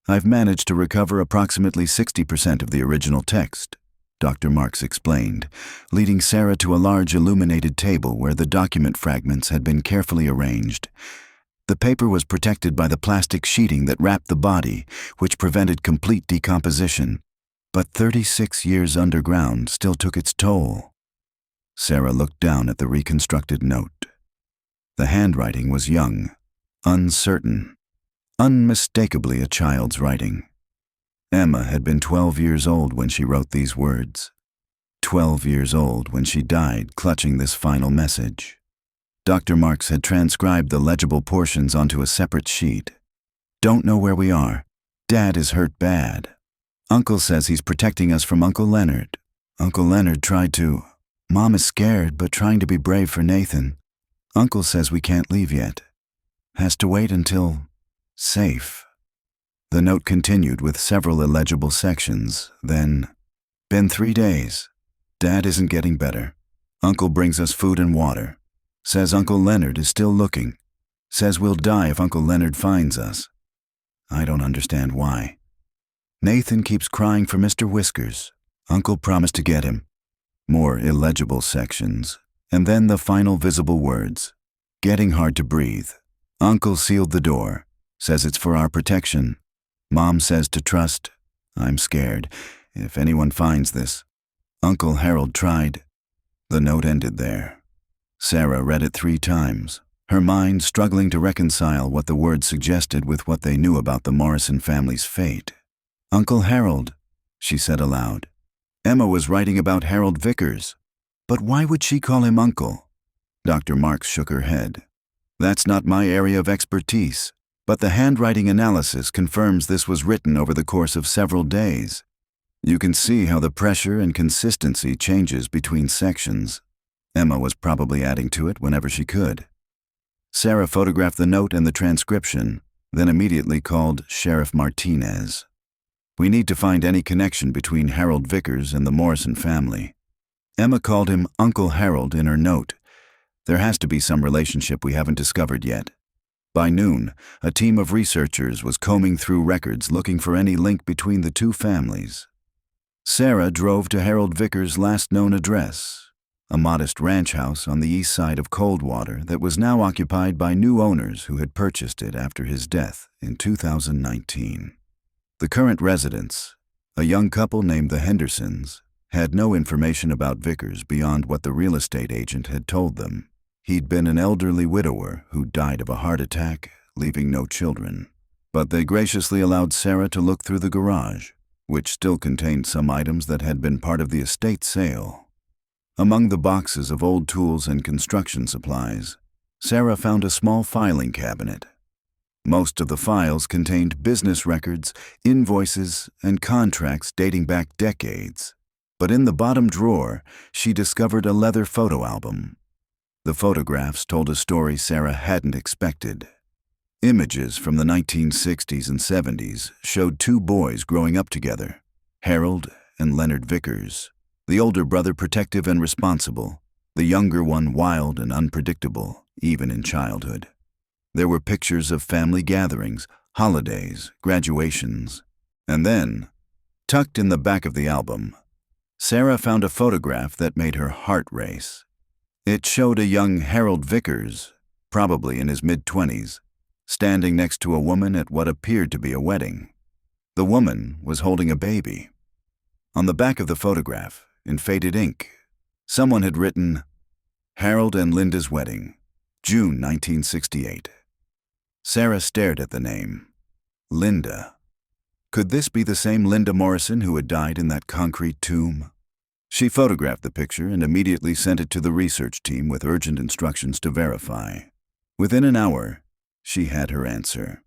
"I've managed to recover approximately 60% of the original text," Dr. Marks explained, leading Sarah to a large illuminated table where the document fragments had been carefully arranged. The paper was protected by the plastic sheeting that wrapped the body, which prevented complete decomposition. But 36 years underground still took its toll. Sarah looked down at the reconstructed note. The handwriting was young, uncertain, unmistakably a child's writing. Emma had been 12 years old when she wrote these words. 12 years old when she died clutching this final message. Dr. Marks had transcribed the legible portions onto a separate sheet. "Don't know where we are. Dad is hurt bad. Uncle says he's protecting us from Uncle Leonard. Uncle Leonard tried to. Mom is scared but trying to be brave for Nathan. Uncle says we can't leave yet. Has to wait until safe." The note continued with several illegible sections, then, "Been 3 days. Dad isn't getting better. Uncle brings us food and water. Says Uncle Leonard is still looking. Says we'll die if Uncle Leonard finds us. I don't understand why. Nathan keeps crying for Mr. Whiskers. Uncle promised to get him." More illegible sections, and then the final visible words. "Getting hard to breathe. Uncle sealed the door. Says it's for our protection. Mom says to trust. I'm scared. If anyone finds this. Uncle Harold tried." The note ended there. Sarah read it 3 times, her mind struggling to reconcile what the words suggested with what they knew about the Morrison family's fate. "Uncle Harold," she said aloud. "Emma was writing about Harold Vickers." But why would she call him uncle? Dr. Marks shook her head. That's not my area of expertise, but the handwriting analysis confirms this was written over the course of several days. You can see how the pressure and consistency changes between sections. Emma was probably adding to it whenever she could. Sarah photographed the note and the transcription, then immediately called Sheriff Martinez. We need to find any connection between Harold Vickers and the Morrison family. Emma called him Uncle Harold in her note. There has to be some relationship we haven't discovered yet. By noon, a team of researchers was combing through records looking for any link between the two families. Sarah drove to Harold Vickers' last known address, a modest ranch house on the east side of Coldwater that was now occupied by new owners who had purchased it after his death in 2019. The current residents, a young couple named the Hendersons, had no information about Vickers beyond what the real estate agent had told them. He'd been an elderly widower who died of a heart attack, leaving no children. But they graciously allowed Sarah to look through the garage, which still contained some items that had been part of the estate sale. Among the boxes of old tools and construction supplies, Sarah found a small filing cabinet. Most of the files contained business records, invoices, and contracts dating back decades. But in the bottom drawer, she discovered a leather photo album. The photographs told a story Sarah hadn't expected. Images from the 1960s and 70s showed two boys growing up together, Harold and Leonard Vickers, the older brother protective and responsible, the younger one wild and unpredictable, even in childhood. There were pictures of family gatherings, holidays, graduations, and then, tucked in the back of the album, Sarah found a photograph that made her heart race. It showed a young Harold Vickers, probably in his mid-20s, standing next to a woman at what appeared to be a wedding. The woman was holding a baby. On the back of the photograph, in faded ink, someone had written, Harold and Linda's wedding, June 1968. Sarah stared at the name. Linda. Could this be the same Linda Morrison who had died in that concrete tomb? She photographed the picture and immediately sent it to the research team with urgent instructions to verify. Within an hour, she had her answer.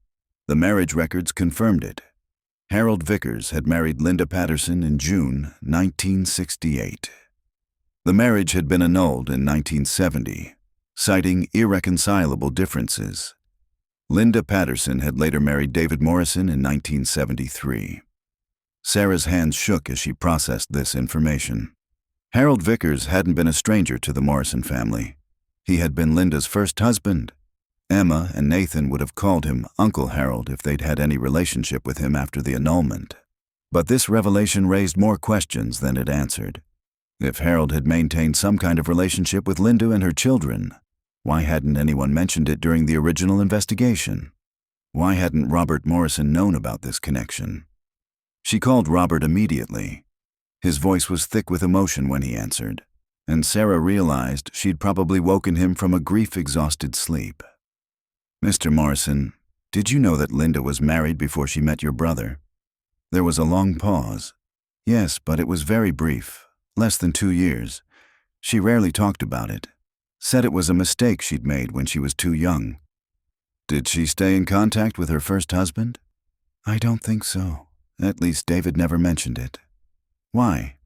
The marriage records confirmed it. Harold Vickers had married Linda Patterson in June 1968. The marriage had been annulled in 1970, citing irreconcilable differences. Linda Patterson had later married David Morrison in 1973. Sarah's hands shook as she processed this information. Harold Vickers hadn't been a stranger to the Morrison family. He had been Linda's first husband. Emma and Nathan would have called him Uncle Harold if they'd had any relationship with him after the annulment. But this revelation raised more questions than it answered. If Harold had maintained some kind of relationship with Linda and her children, why hadn't anyone mentioned it during the original investigation? Why hadn't Robert Morrison known about this connection? She called Robert immediately. His voice was thick with emotion when he answered, and Sarah realized she'd probably woken him from a grief-exhausted sleep. Mr. Morrison, did you know that Linda was married before she met your brother? There was a long pause. Yes, but it was very brief, less than 2 years. She rarely talked about it. Said it was a mistake she'd made when she was too young. Did she stay in contact with her first husband? I don't think so. At least David never mentioned it. Why?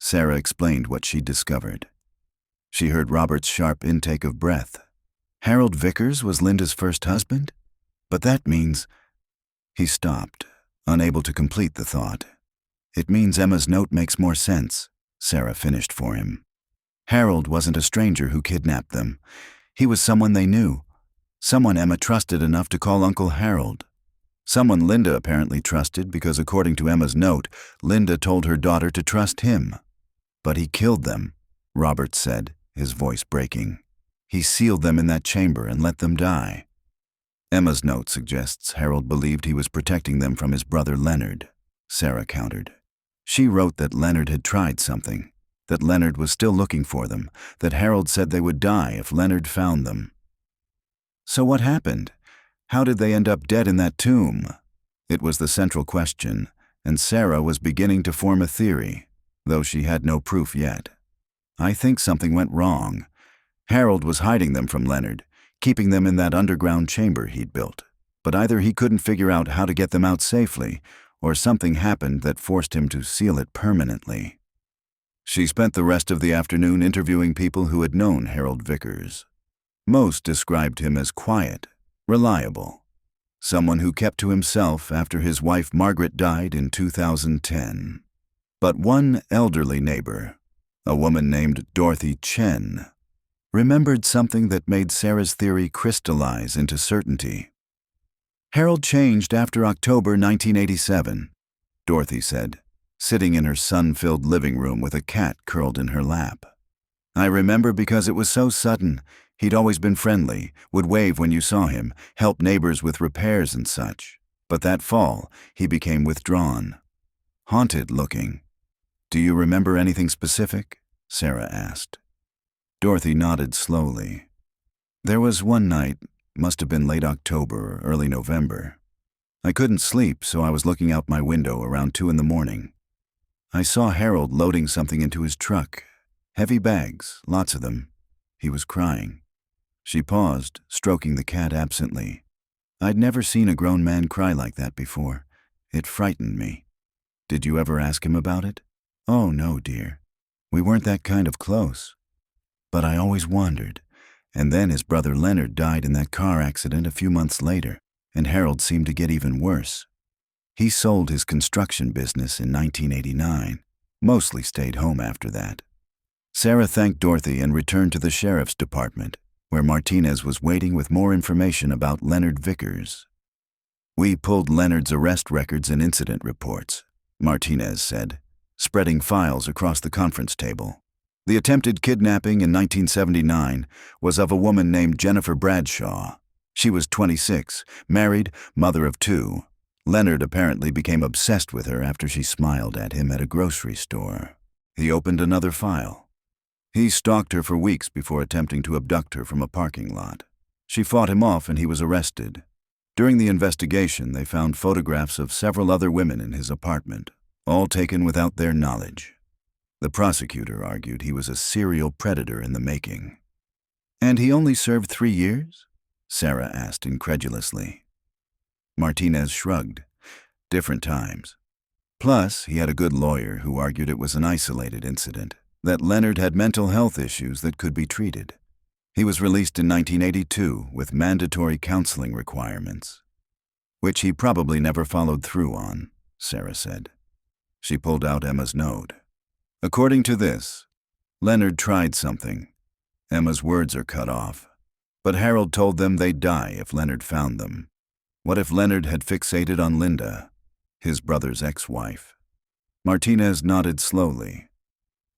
Sarah explained what she'd discovered. She heard Robert's sharp intake of breath. Harold Vickers was Linda's first husband? But that means... He stopped, unable to complete the thought. It means Emma's note makes more sense, Sarah finished for him. Harold wasn't a stranger who kidnapped them. He was someone they knew. Someone Emma trusted enough to call Uncle Harold. Someone Linda apparently trusted because, according to Emma's note, Linda told her daughter to trust him. But he killed them, Robert said, his voice breaking. He sealed them in that chamber and let them die. Emma's note suggests Harold believed he was protecting them from his brother Leonard, Sarah countered. She wrote that Leonard had tried something, that Leonard was still looking for them, that Harold said they would die if Leonard found them. So what happened? How did they end up dead in that tomb? It was the central question, and Sarah was beginning to form a theory, though she had no proof yet. I think something went wrong. Harold was hiding them from Leonard, keeping them in that underground chamber he'd built. But either he couldn't figure out how to get them out safely, or something happened that forced him to seal it permanently. She spent the rest of the afternoon interviewing people who had known Harold Vickers. Most described him as quiet, reliable, someone who kept to himself after his wife Margaret died in 2010. But one elderly neighbor, a woman named Dorothy Chen, remembered something that made Sarah's theory crystallize into certainty. Harold changed after October 1987, Dorothy said, sitting in her sun-filled living room with a cat curled in her lap. I remember because it was so sudden. He'd always been friendly, would wave when you saw him, help neighbors with repairs and such. But that fall, he became withdrawn, haunted-looking. Do you remember anything specific? Sarah asked. Dorothy nodded slowly. There was one night, must have been late October or early November. I couldn't sleep, so I was looking out my window around 2 a.m. I saw Harold loading something into his truck. Heavy bags, lots of them. He was crying. She paused, stroking the cat absently. I'd never seen a grown man cry like that before. It frightened me. Did you ever ask him about it? Oh, no, dear. We weren't that kind of close. But I always wondered. And then his brother Leonard died in that car accident a few months later, and Harold seemed to get even worse. He sold his construction business in 1989, mostly stayed home after that. Sarah thanked Dorothy and returned to the sheriff's department, where Martinez was waiting with more information about Leonard Vickers. We pulled Leonard's arrest records and incident reports, Martinez said, spreading files across the conference table. The attempted kidnapping in 1979 was of a woman named Jennifer Bradshaw. She was 26, married, mother of 2. Leonard apparently became obsessed with her after she smiled at him at a grocery store. He opened another file. He stalked her for weeks before attempting to abduct her from a parking lot. She fought him off and he was arrested. During the investigation, they found photographs of several other women in his apartment, all taken without their knowledge. The prosecutor argued he was a serial predator in the making. And he only served 3 years? Sarah asked incredulously. Martinez shrugged. Different times. Plus, he had a good lawyer who argued it was an isolated incident, that Leonard had mental health issues that could be treated. He was released in 1982 with mandatory counseling requirements, which he probably never followed through on, Sarah said. She pulled out Emma's note. According to this, Leonard tried something. Emma's words are cut off, but Harold told them they'd die if Leonard found them. What if Leonard had fixated on Linda, his brother's ex-wife? Martinez nodded slowly.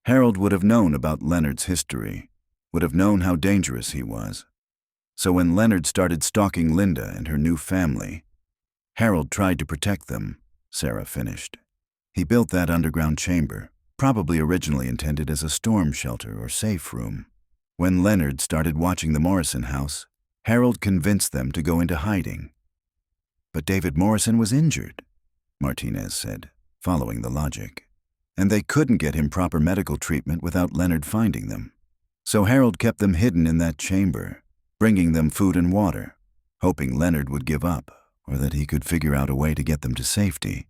Harold would have known about Leonard's history, would have known how dangerous he was. So when Leonard started stalking Linda and her new family, Harold tried to protect them, Sarah finished. He built that underground chamber, probably originally intended as a storm shelter or safe room. When Leonard started watching the Morrison house, Harold convinced them to go into hiding. But David Morrison was injured, Martinez said, following the logic. And they couldn't get him proper medical treatment without Leonard finding them. So Harold kept them hidden in that chamber, bringing them food and water, hoping Leonard would give up or that he could figure out a way to get them to safety.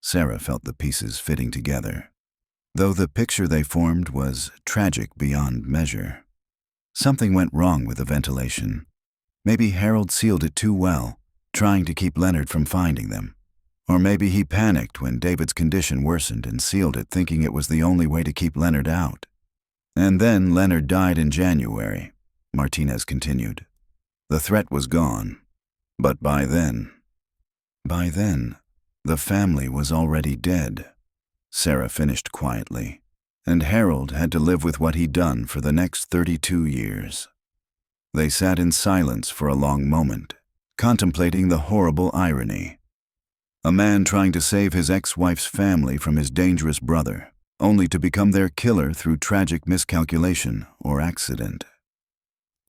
Sarah felt the pieces fitting together, though the picture they formed was tragic beyond measure. Something went wrong with the ventilation. Maybe Harold sealed it too well, trying to keep Leonard from finding them. Or maybe he panicked when David's condition worsened and sealed it thinking it was the only way to keep Leonard out. And then Leonard died in January, Martinez continued. The threat was gone. But by then, the family was already dead, Sarah finished quietly, and Harold had to live with what he'd done for the next 32 years. They sat in silence for a long moment, contemplating the horrible irony. A man trying to save his ex-wife's family from his dangerous brother, only to become their killer through tragic miscalculation or accident.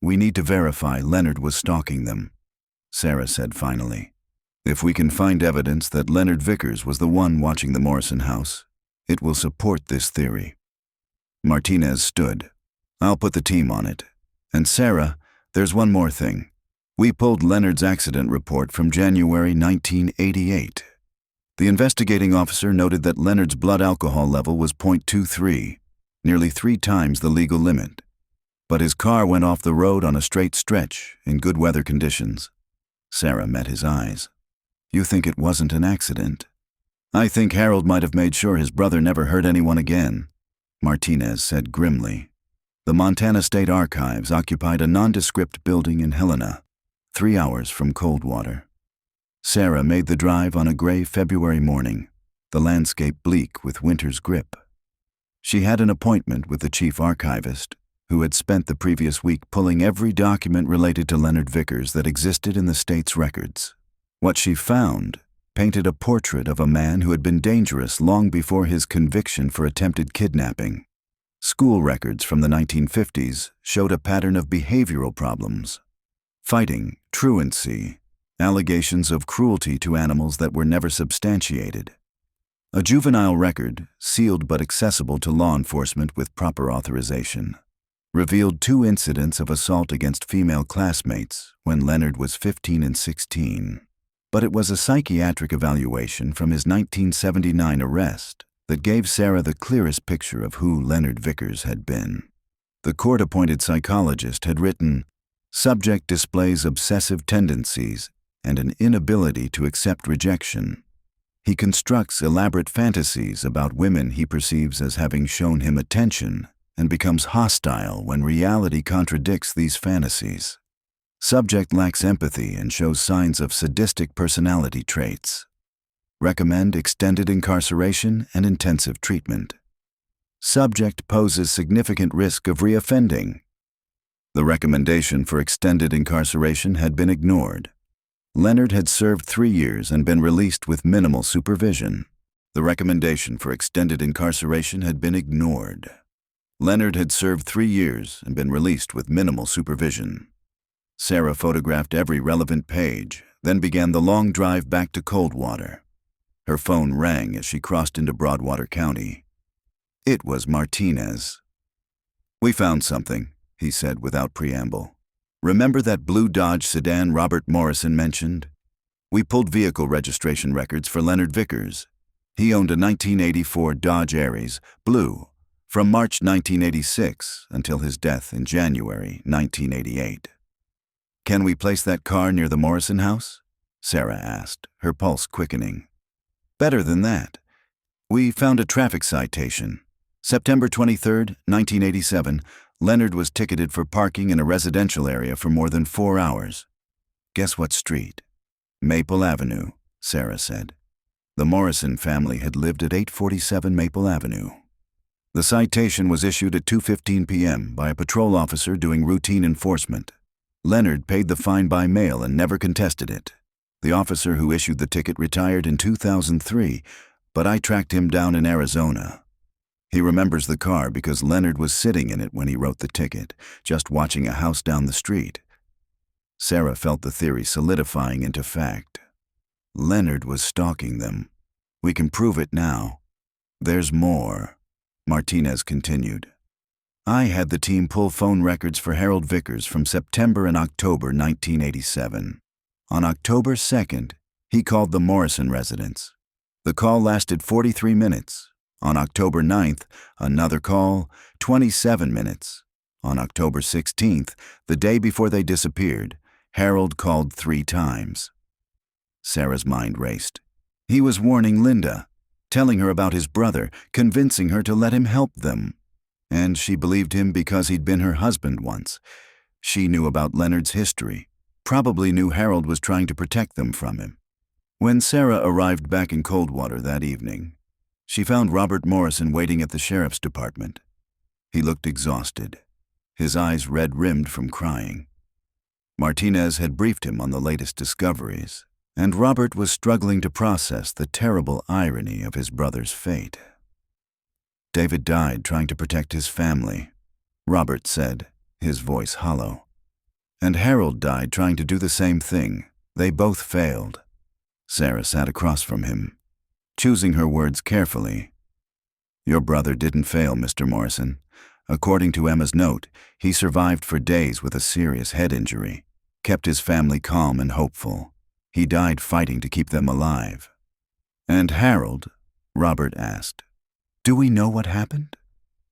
We need to verify Leonard was stalking them, Sarah said finally. If we can find evidence that Leonard Vickers was the one watching the Morrison house, it will support this theory. Martinez stood. "I'll put the team on it. And Sarah, there's one more thing. We pulled Leonard's accident report from January 1988. The investigating officer noted that Leonard's blood alcohol level was .23, nearly 3 times the legal limit. But his car went off the road on a straight stretch in good weather conditions." Sarah met his eyes. "You think it wasn't an accident?" "I think Harold might have made sure his brother never hurt anyone again," Martinez said grimly. The Montana State Archives occupied a nondescript building in Helena, 3 hours from Coldwater. Sarah made the drive on a gray February morning, the landscape bleak with winter's grip. She had an appointment with the chief archivist, who had spent the previous week pulling every document related to Leonard Vickers that existed in the state's records. What she found painted a portrait of a man who had been dangerous long before his conviction for attempted kidnapping. School records from the 1950s showed a pattern of behavioral problems: fighting, truancy, allegations of cruelty to animals that were never substantiated. A juvenile record, sealed but accessible to law enforcement with proper authorization, revealed 2 incidents of assault against female classmates when Leonard was 15 and 16. But it was a psychiatric evaluation from his 1979 arrest that gave Sarah the clearest picture of who Leonard Vickers had been. The court-appointed psychologist had written, "Subject displays obsessive tendencies and an inability to accept rejection. He constructs elaborate fantasies about women he perceives as having shown him attention and becomes hostile when reality contradicts these fantasies. Subject lacks empathy and shows signs of sadistic personality traits. Recommend extended incarceration and intensive treatment. Subject poses significant risk of reoffending." The recommendation for extended incarceration had been ignored. Leonard had served 3 years and been released with minimal supervision. The recommendation for extended incarceration had been ignored. Leonard had served 3 years and been released with minimal supervision. Sarah photographed every relevant page, then began the long drive back to Coldwater. Her phone rang as she crossed into Broadwater County. It was Martinez. "We found something," he said without preamble. "Remember that blue Dodge sedan Robert Morrison mentioned? We pulled vehicle registration records for Leonard Vickers. He owned a 1984 Dodge Aries, blue, from March 1986 until his death in January 1988. "Can we place that car near the Morrison house?" Sarah asked, her pulse quickening. "Better than that. We found a traffic citation. September 23, 1987, Leonard was ticketed for parking in a residential area for more than 4 hours. Guess what street?" "Maple Avenue," Sarah said. The Morrison family had lived at 847 Maple Avenue. The citation was issued at 2:15 p.m. by a patrol officer doing routine enforcement. Leonard paid the fine by mail and never contested it. The officer who issued the ticket retired in 2003, but I tracked him down in Arizona. He remembers the car because Leonard was sitting in it when he wrote the ticket, just watching a house down the street. Sarah felt the theory solidifying into fact. Leonard was stalking them. We can prove it now. There's more, Martinez continued. I had the team pull phone records for Harold Vickers from September and October 1987. On October 2nd, he called the Morrison residence. The call lasted 43 minutes. On October 9th, another call, 27 minutes. On October 16th, the day before they disappeared, Harold called 3 times. Sarah's mind raced. He was warning Linda, telling her about his brother, convincing her to let him help them. And she believed him because he'd been her husband once. She knew about Leonard's history, probably knew Harold was trying to protect them from him. When Sarah arrived back in Coldwater that evening, she found Robert Morrison waiting at the sheriff's department. He looked exhausted, his eyes red-rimmed from crying. Martinez had briefed him on the latest discoveries, and Robert was struggling to process the terrible irony of his brother's fate. David died trying to protect his family, Robert said, his voice hollow. And Harold died trying to do the same thing. They both failed. Sarah sat across from him, choosing her words carefully. Your brother didn't fail, Mr. Morrison. According to Emma's note, he survived for days with a serious head injury, kept his family calm and hopeful. He died fighting to keep them alive. And Harold? Robert asked. Do we know what happened?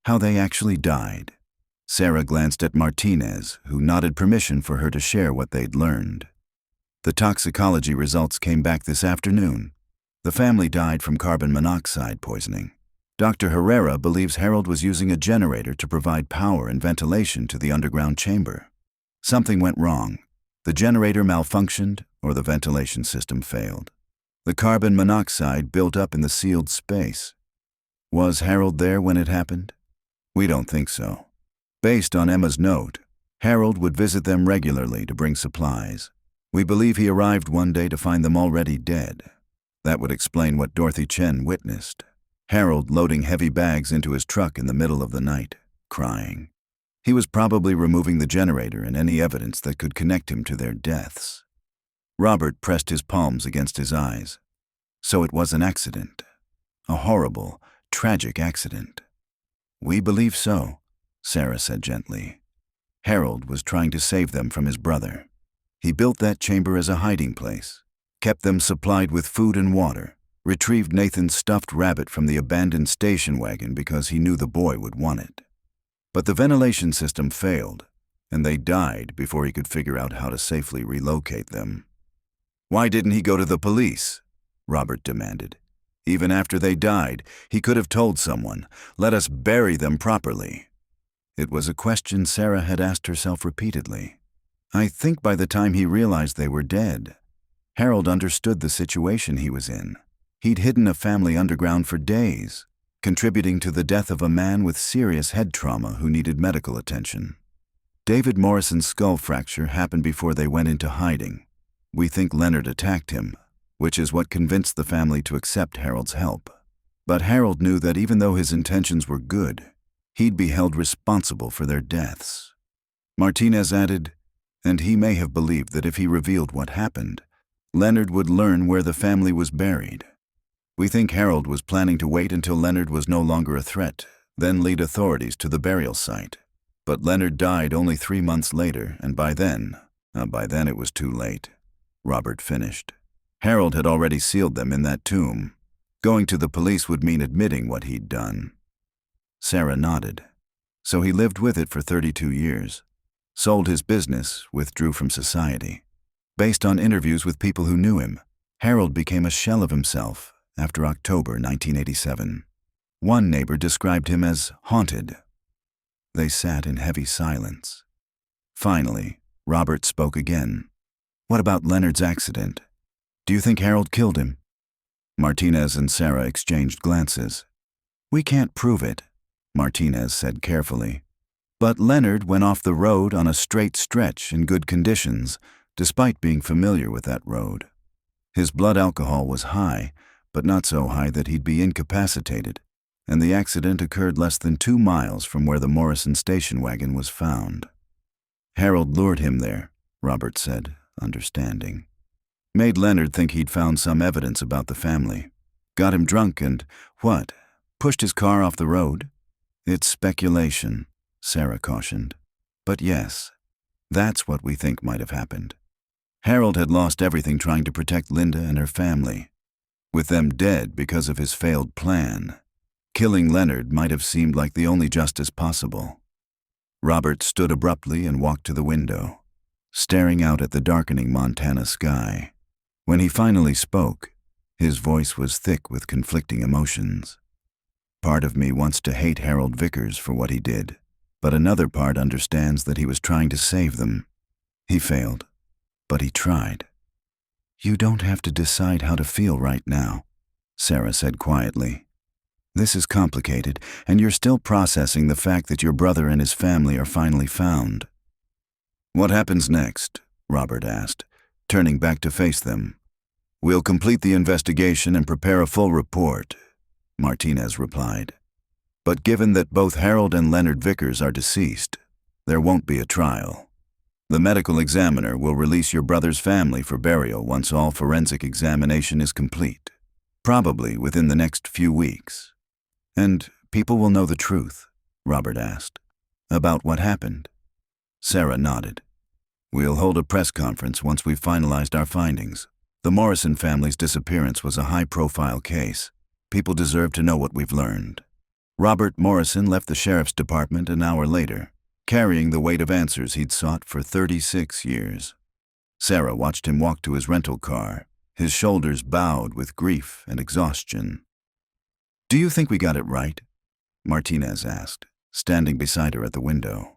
How they actually died? Sarah glanced at Martinez, who nodded permission for her to share what they'd learned. The toxicology results came back this afternoon. The family died from carbon monoxide poisoning. Dr. Herrera believes Harold was using a generator to provide power and ventilation to the underground chamber. Something went wrong. The generator malfunctioned or the ventilation system failed. The carbon monoxide built up in the sealed space. Was Harold there when it happened? We don't think so. Based on Emma's note, Harold would visit them regularly to bring supplies. We believe he arrived one day to find them already dead. That would explain what Dorothy Chen witnessed. Harold loading heavy bags into his truck in the middle of the night, crying. He was probably removing the generator and any evidence that could connect him to their deaths. Robert pressed his palms against his eyes. So it was an accident. A horrible, tragic accident. We believe so, Sarah said gently. Harold was trying to save them from his brother. He built that chamber as a hiding place, kept them supplied with food and water, retrieved Nathan's stuffed rabbit from the abandoned station wagon because he knew the boy would want it. But the ventilation system failed, and they died before he could figure out how to safely relocate them. Why didn't he go to the police? Robert demanded. Even after they died, he could have told someone, let us bury them properly. It was a question Sarah had asked herself repeatedly. I think by the time he realized they were dead, Harold understood the situation he was in. He'd hidden a family underground for days, contributing to the death of a man with serious head trauma who needed medical attention. David Morrison's skull fracture happened before they went into hiding. We think Leonard attacked him, which is what convinced the family to accept Harold's help. But Harold knew that even though his intentions were good, he'd be held responsible for their deaths. Martinez added, and he may have believed that if he revealed what happened, Leonard would learn where the family was buried. We think Harold was planning to wait until Leonard was no longer a threat, then lead authorities to the burial site. But Leonard died only 3 months later, and by then it was too late. Robert finished. Harold had already sealed them in that tomb. Going to the police would mean admitting what he'd done. Sarah nodded. So he lived with it for 32 years. Sold his business, withdrew from society. Based on interviews with people who knew him, Harold became a shell of himself after October 1987. One neighbor described him as haunted. They sat in heavy silence. Finally, Robert spoke again. What about Leonard's accident? Do you think Harold killed him? Martinez and Sarah exchanged glances. We can't prove it, Martinez said carefully. But Leonard went off the road on a straight stretch in good conditions, despite being familiar with that road. His blood alcohol was high, but not so high that he'd be incapacitated, and the accident occurred less than 2 miles from where the Morrison station wagon was found. Harold lured him there, Robert said, understanding. Made Leonard think he'd found some evidence about the family. Got him drunk and, what, pushed his car off the road? It's speculation, Sarah cautioned. But yes, that's what we think might have happened. Harold had lost everything trying to protect Linda and her family. With them dead because of his failed plan, killing Leonard might have seemed like the only justice possible. Robert stood abruptly and walked to the window, staring out at the darkening Montana sky. When he finally spoke, his voice was thick with conflicting emotions. Part of me wants to hate Harold Vickers for what he did, but another part understands that he was trying to save them. He failed, but he tried. You don't have to decide how to feel right now, Sarah said quietly. This is complicated, and you're still processing the fact that your brother and his family are finally found. What happens next? Robert asked, turning back to face them. We'll complete the investigation and prepare a full report, Martinez replied. But given that both Harold and Leonard Vickers are deceased, there won't be a trial. The medical examiner will release your brother's family for burial once all forensic examination is complete, probably within the next few weeks. And people will know the truth, Robert asked. About what happened? Sarah nodded. We'll hold a press conference once we've finalized our findings. The Morrison family's disappearance was a high-profile case. People deserve to know what we've learned. Robert Morrison left the sheriff's department an hour later, carrying the weight of answers he'd sought for 36 years. Sarah watched him walk to his rental car, his shoulders bowed with grief and exhaustion. "Do you think we got it right?" Martinez asked, standing beside her at the window.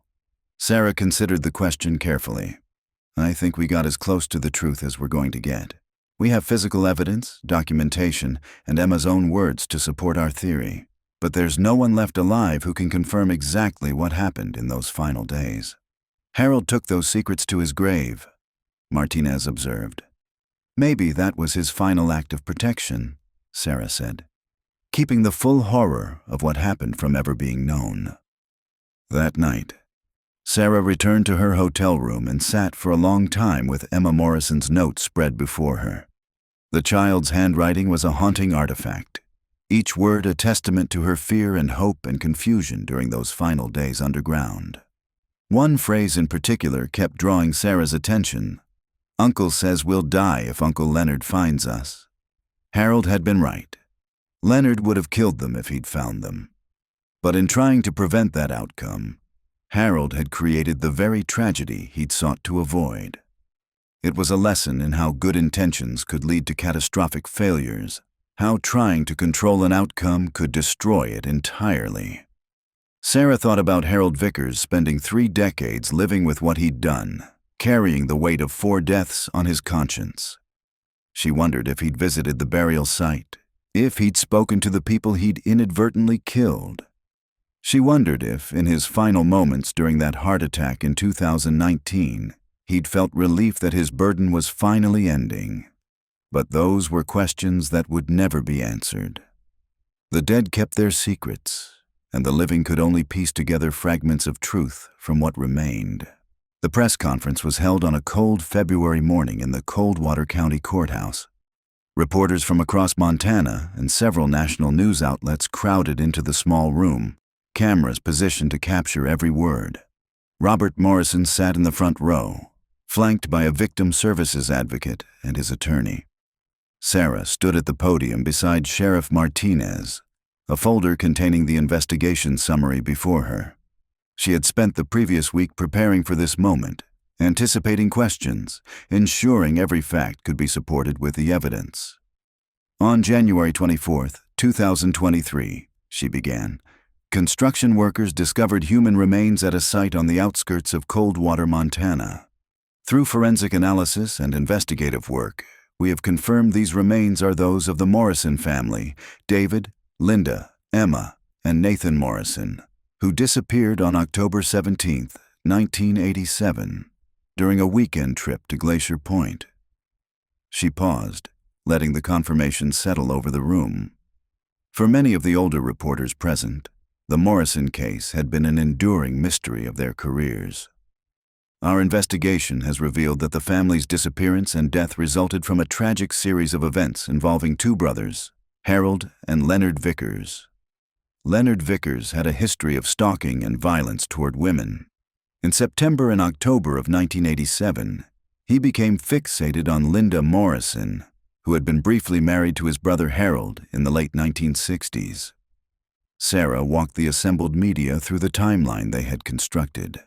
Sarah considered the question carefully. "I think we got as close to the truth as we're going to get. We have physical evidence, documentation, and Emma's own words to support our theory. But there's no one left alive who can confirm exactly what happened in those final days. Harold took those secrets to his grave," Martinez observed. "Maybe that was his final act of protection," Sarah said, "keeping the full horror of what happened from ever being known." That night, Sarah returned to her hotel room and sat for a long time with Emma Morrison's note spread before her. The child's handwriting was a haunting artifact, each word a testament to her fear and hope and confusion during those final days underground. One phrase in particular kept drawing Sarah's attention. "Uncle says we'll die if Uncle Leonard finds us." Harold had been right. Leonard would have killed them if he'd found them. But in trying to prevent that outcome, Harold had created the very tragedy he'd sought to avoid. It was a lesson in how good intentions could lead to catastrophic failures, how trying to control an outcome could destroy it entirely. Sarah thought about Harold Vickers spending 3 decades living with what he'd done, carrying the weight of 4 deaths on his conscience. She wondered if he'd visited the burial site, if he'd spoken to the people he'd inadvertently killed. She wondered if, in his final moments during that heart attack in 2019, he'd felt relief that his burden was finally ending. But those were questions that would never be answered. The dead kept their secrets, and the living could only piece together fragments of truth from what remained. The press conference was held on a cold February morning in the Coldwater County Courthouse. Reporters from across Montana and several national news outlets crowded into the small room, cameras positioned to capture every word. Robert Morrison sat in the front row, flanked by a victim services advocate and his attorney. Sarah stood at the podium beside Sheriff Martinez, a folder containing the investigation summary before her. She had spent the previous week preparing for this moment, anticipating questions, ensuring every fact could be supported with the evidence. "On January 24, 2023, she began, construction workers discovered human remains at a site on the outskirts of Coldwater, Montana. Through forensic analysis and investigative work, we have confirmed these remains are those of the Morrison family, David, Linda, Emma, and Nathan Morrison, who disappeared on October 17, 1987, during a weekend trip to Glacier Point." She paused, letting the confirmation settle over the room. For many of the older reporters present, the Morrison case had been an enduring mystery of their careers. "Our investigation has revealed that the family's disappearance and death resulted from a tragic series of events involving 2 brothers, Harold and Leonard Vickers. Leonard Vickers had a history of stalking and violence toward women. In September and October of 1987, he became fixated on Linda Morrison, who had been briefly married to his brother Harold in the late 1960s. Sarah walked the assembled media through the timeline they had constructed.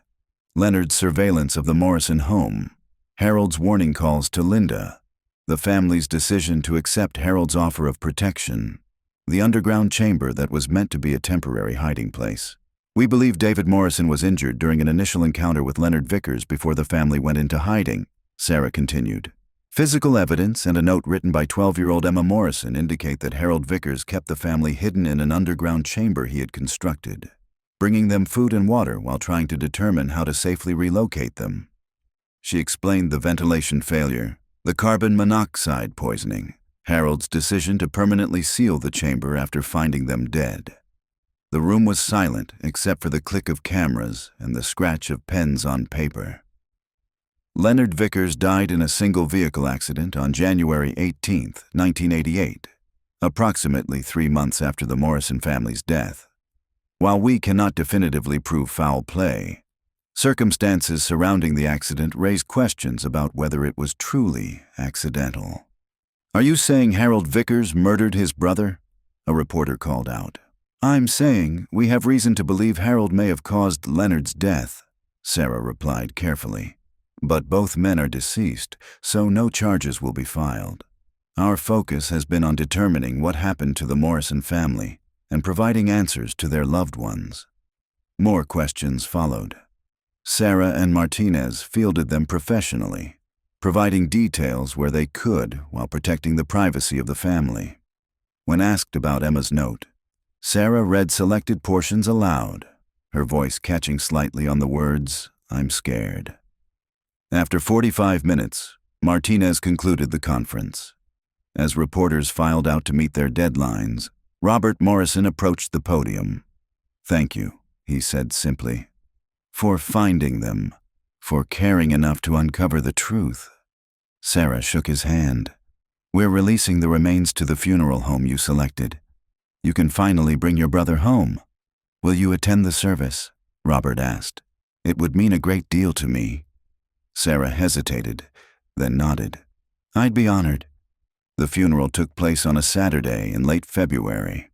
Leonard's surveillance of the Morrison home, Harold's warning calls to Linda, the family's decision to accept Harold's offer of protection, the underground chamber that was meant to be a temporary hiding place. "We believe David Morrison was injured during an initial encounter with Leonard Vickers before the family went into hiding," Sarah continued. "Physical evidence and a note written by 12-year-old Emma Morrison indicate that Harold Vickers kept the family hidden in an underground chamber he had constructed, bringing them food and water while trying to determine how to safely relocate them." She explained the ventilation failure, the carbon monoxide poisoning, Harold's decision to permanently seal the chamber after finding them dead. The room was silent except for the click of cameras and the scratch of pens on paper. Leonard Vickers died in a single vehicle accident on January 18, 1988, approximately 3 months after the Morrison family's death. While we cannot definitively prove foul play, circumstances surrounding the accident raise questions about whether it was truly accidental. "Are you saying Harold Vickers murdered his brother?" a reporter called out. "I'm saying we have reason to believe Harold may have caused Leonard's death," Sarah replied carefully. "But both men are deceased, so no charges will be filed. Our focus has been on determining what happened to the Morrison family and providing answers to their loved ones." More questions followed. Sarah and Martinez fielded them professionally, providing details where they could while protecting the privacy of the family. When asked about Emma's note, Sarah read selected portions aloud, her voice catching slightly on the words, "I'm scared." After 45 minutes, Martinez concluded the conference. As reporters filed out to meet their deadlines, Robert Morrison approached the podium. "Thank you," he said simply, "for finding them, for caring enough to uncover the truth." Sarah shook his hand. "We're releasing the remains to the funeral home you selected. You can finally bring your brother home. Will you attend the service?" Robert asked. "It would mean a great deal to me." Sarah hesitated, then nodded. "I'd be honored." The funeral took place on a Saturday in late February.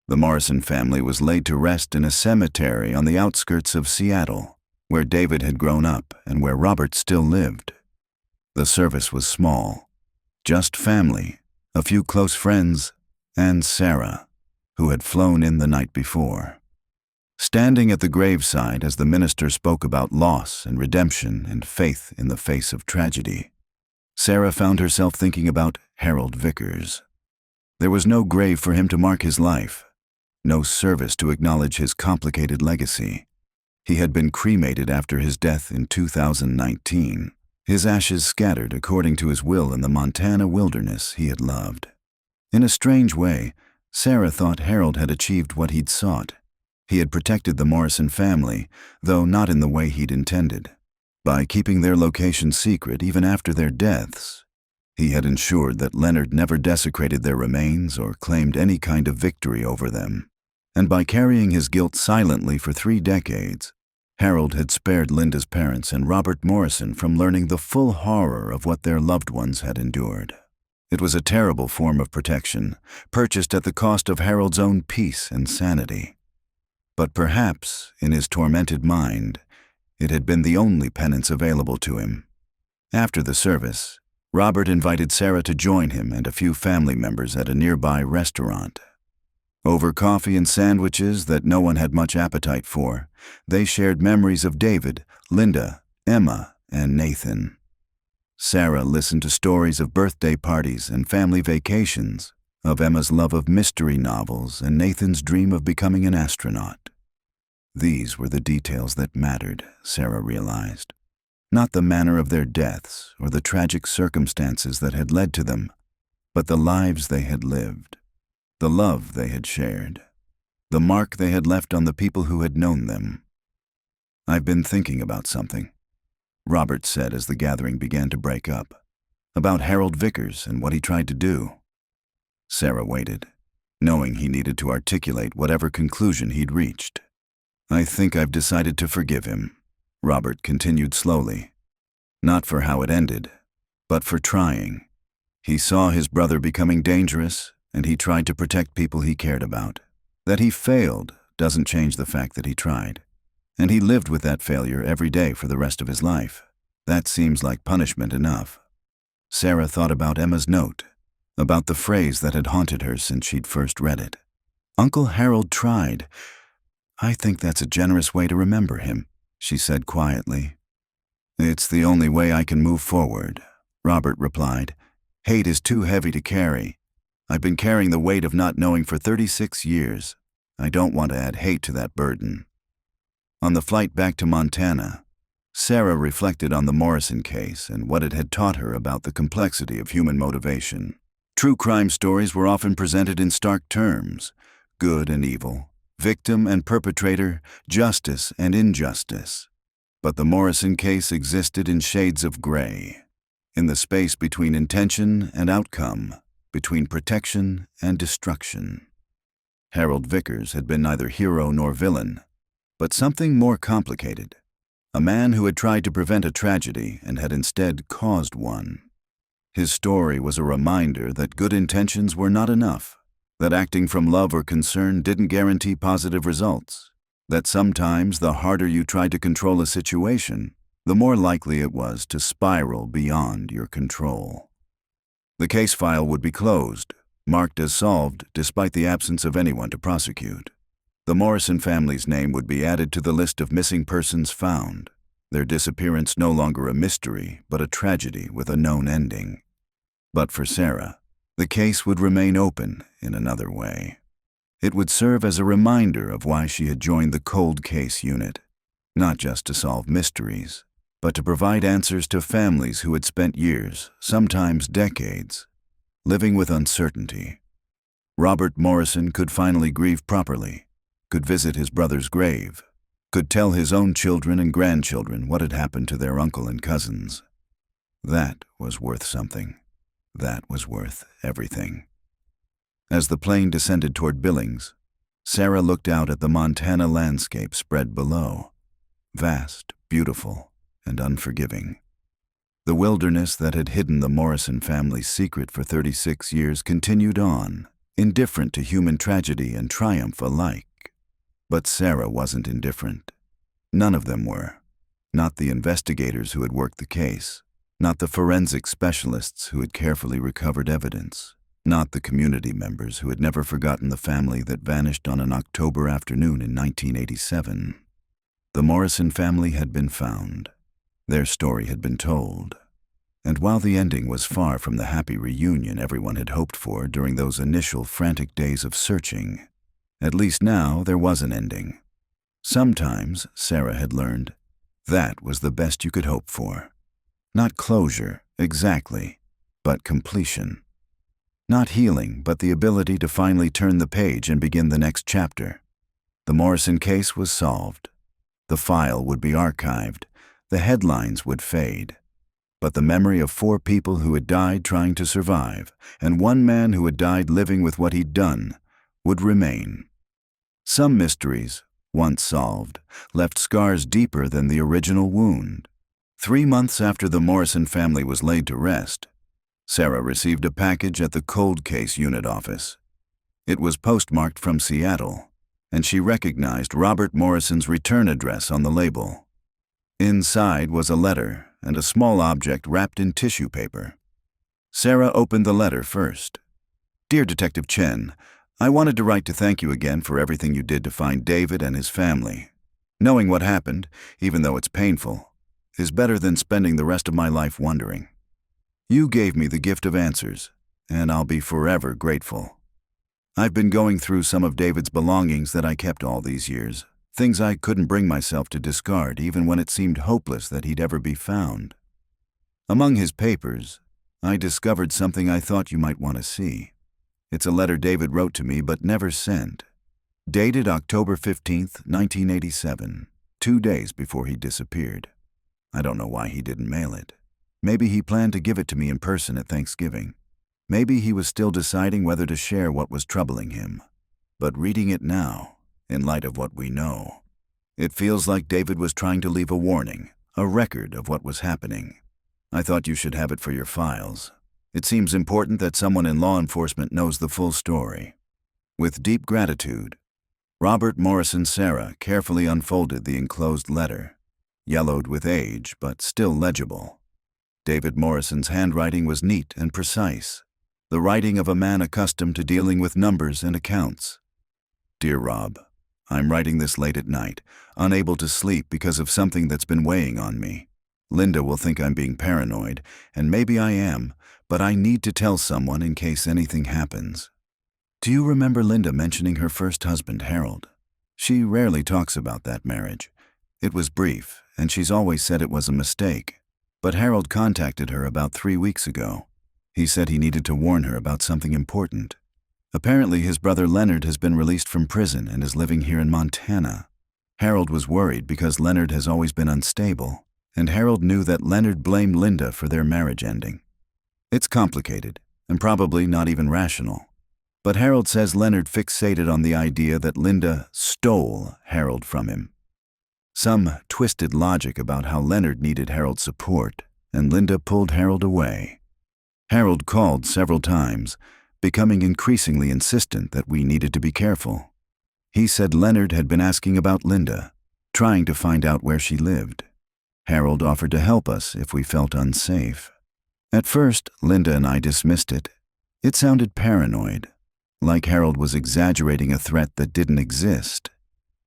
The Morrison family was laid to rest in a cemetery on the outskirts of Seattle, where David had grown up and where Robert still lived. The service was small, just family, a few close friends, and Sarah, who had flown in the night before. Standing at the graveside as the minister spoke about loss and redemption and faith in the face of tragedy, Sarah found herself thinking about Harold Vickers. There was no grave for him to mark his life, no service to acknowledge his complicated legacy. He had been cremated after his death in 2019, his ashes scattered according to his will in the Montana wilderness he had loved. In a strange way, Sarah thought Harold had achieved what he'd sought. He had protected the Morrison family, though not in the way he'd intended. By keeping their location secret even after their deaths, he had ensured that Leonard never desecrated their remains or claimed any kind of victory over them. And by carrying his guilt silently for 3 decades, Harold had spared Linda's parents and Robert Morrison from learning the full horror of what their loved ones had endured. It was a terrible form of protection, purchased at the cost of Harold's own peace and sanity. But perhaps, in his tormented mind, it had been the only penance available to him. After the service, Robert invited Sarah to join him and a few family members at a nearby restaurant. Over coffee and sandwiches that no one had much appetite for, they shared memories of David, Linda, Emma, and Nathan. Sarah listened to stories of birthday parties and family vacations, of Emma's love of mystery novels and Nathan's dream of becoming an astronaut. These were the details that mattered, Sarah realized. Not the manner of their deaths or the tragic circumstances that had led to them, but the lives they had lived, the love they had shared, the mark they had left on the people who had known them. "I've been thinking about something," Robert said as the gathering began to break up, "about Harold Vickers and what he tried to do." Sarah waited, knowing he needed to articulate whatever conclusion he'd reached. "I think I've decided to forgive him," Robert continued slowly. "Not for how it ended, but for trying. He saw his brother becoming dangerous, and he tried to protect people he cared about. That he failed doesn't change the fact that he tried. And he lived with that failure every day for the rest of his life. That seems like punishment enough." Sarah thought about Emma's note, about the phrase that had haunted her since she'd first read it. "Uncle Harold tried. I think that's a generous way to remember him," she said quietly. "It's the only way I can move forward," Robert replied. "Hate is too heavy to carry. I've been carrying the weight of not knowing for 36 years. I don't want to add hate to that burden." On the flight back to Montana, Sarah reflected on the Morrison case and what it had taught her about the complexity of human motivation. True crime stories were often presented in stark terms: good and evil, victim and perpetrator, justice and injustice. But the Morrison case existed in shades of gray, in the space between intention and outcome, between protection and destruction. Harold Vickers had been neither hero nor villain, but something more complicated. A man who had tried to prevent a tragedy and had instead caused one. His story was a reminder that good intentions were not enough, that acting from love or concern didn't guarantee positive results, that sometimes the harder you tried to control a situation, the more likely it was to spiral beyond your control. The case file would be closed, marked as solved despite the absence of anyone to prosecute. The Morrison family's name would be added to the list of missing persons found, their disappearance no longer a mystery but a tragedy with a known ending. But for Sarah, the case would remain open in another way. It would serve as a reminder of why she had joined the cold case unit, not just to solve mysteries, but to provide answers to families who had spent years, sometimes decades, living with uncertainty. Robert Morrison could finally grieve properly, could visit his brother's grave, could tell his own children and grandchildren what had happened to their uncle and cousins. That was worth something. That was worth everything. As the plane descended toward Billings, Sarah looked out at the Montana landscape spread below, vast, beautiful, and unforgiving. The wilderness that had hidden the Morrison family's secret for 36 years continued on, indifferent to human tragedy and triumph alike. But Sarah wasn't indifferent. None of them were. Not the investigators who had worked the case, not the forensic specialists who had carefully recovered evidence, not the community members who had never forgotten the family that vanished on an October afternoon in 1987. The Morrison family had been found. Their story had been told. And while the ending was far from the happy reunion everyone had hoped for during those initial frantic days of searching, at least now there was an ending. Sometimes, Sarah had learned, that was the best you could hope for. Not closure, exactly, but completion. Not healing, but the ability to finally turn the page and begin the next chapter. The Morrison case was solved. The file would be archived. The headlines would fade. But the memory of 4 people who had died trying to survive, and 1 man who had died living with what he'd done, would remain. Some mysteries, once solved, left scars deeper than the original wound. 3 months after the Morrison family was laid to rest, Sarah received a package at the cold case unit office. It was postmarked from Seattle, and she recognized Robert Morrison's return address on the label. Inside was a letter and a small object wrapped in tissue paper. Sarah opened the letter first. "Dear Detective Chen, I wanted to write to thank you again for everything you did to find David and his family. Knowing what happened, even though it's painful, is better than spending the rest of my life wondering. You gave me the gift of answers, and I'll be forever grateful. I've been going through some of David's belongings that I kept all these years, things I couldn't bring myself to discard even when it seemed hopeless that he'd ever be found. Among his papers, I discovered something I thought you might want to see. It's a letter David wrote to me but never sent. Dated October 15th, 1987, 2 days before he disappeared. I don't know why he didn't mail it. Maybe he planned to give it to me in person at Thanksgiving. Maybe he was still deciding whether to share what was troubling him. But reading it now, in light of what we know, it feels like David was trying to leave a warning, a record of what was happening. I thought you should have it for your files. It seems important that someone in law enforcement knows the full story." With deep gratitude, Robert Morrison Sarah carefully unfolded the enclosed letter, yellowed with age but still legible. David Morrison's handwriting was neat and precise, the writing of a man accustomed to dealing with numbers and accounts. "Dear Rob, I'm writing this late at night, unable to sleep because of something that's been weighing on me. Linda will think I'm being paranoid, and maybe I am, but I need to tell someone in case anything happens. Do you remember Linda mentioning her first husband, Harold? She rarely talks about that marriage. It was brief, and she's always said it was a mistake. But Harold contacted her about 3 weeks ago. He said he needed to warn her about something important. Apparently his brother Leonard has been released from prison and is living here in Montana. Harold was worried because Leonard has always been unstable, and Harold knew that Leonard blamed Linda for their marriage ending. It's complicated, and probably not even rational. But Harold says Leonard fixated on the idea that Linda stole Harold from him. Some twisted logic about how Leonard needed Harold's support, and Linda pulled Harold away. Harold called several times, becoming increasingly insistent that we needed to be careful. He said Leonard had been asking about Linda, trying to find out where she lived. Harold offered to help us if we felt unsafe. At first, Linda and I dismissed it. It sounded paranoid, like Harold was exaggerating a threat that didn't exist.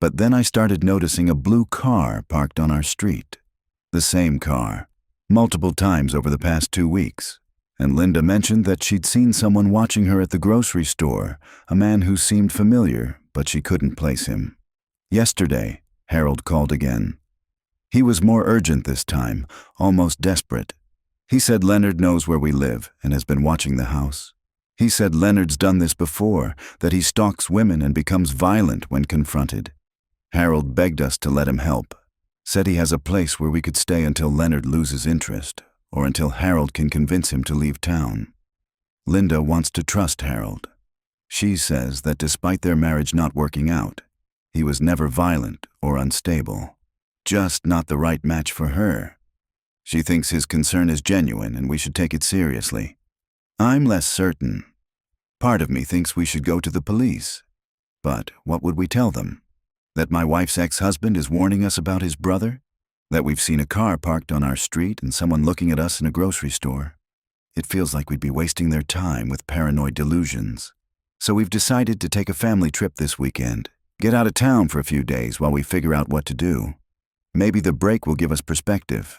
But then I started noticing a blue car parked on our street. The same car, multiple times over the past 2 weeks. And Linda mentioned that she'd seen someone watching her at the grocery store, a man who seemed familiar, but she couldn't place him. Yesterday, Harold called again. He was more urgent this time, almost desperate. He said Leonard knows where we live and has been watching the house. He said Leonard's done this before, that he stalks women and becomes violent when confronted. Harold begged us to let him help, said he has a place where we could stay until Leonard loses interest, or until Harold can convince him to leave town. Linda wants to trust Harold. She says that despite their marriage not working out, he was never violent or unstable, just not the right match for her. She thinks his concern is genuine and we should take it seriously. I'm less certain. Part of me thinks we should go to the police. But what would we tell them? That my wife's ex-husband is warning us about his brother? That we've seen a car parked on our street and someone looking at us in a grocery store? It feels like we'd be wasting their time with paranoid delusions. So we've decided to take a family trip this weekend, get out of town for a few days while we figure out what to do. Maybe the break will give us perspective.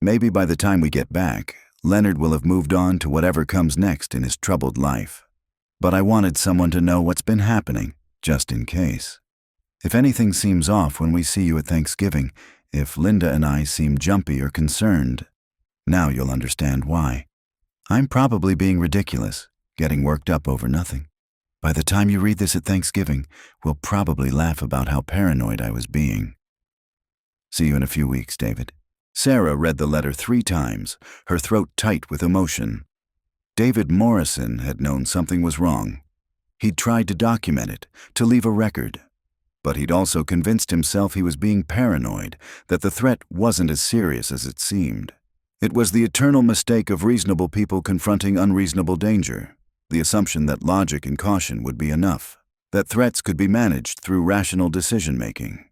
Maybe by the time we get back, Leonard will have moved on to whatever comes next in his troubled life. But I wanted someone to know what's been happening, just in case. If anything seems off when we see you at Thanksgiving, if Linda and I seem jumpy or concerned, now you'll understand why. I'm probably being ridiculous, getting worked up over nothing. By the time you read this at Thanksgiving, we'll probably laugh about how paranoid I was being. See you in a few weeks, David. Sarah read the letter 3 times, her throat tight with emotion. David Morrison had known something was wrong. He'd tried to document it, to leave a record. But he'd also convinced himself he was being paranoid, that the threat wasn't as serious as it seemed. It was the eternal mistake of reasonable people confronting unreasonable danger, the assumption that logic and caution would be enough, that threats could be managed through rational decision-making.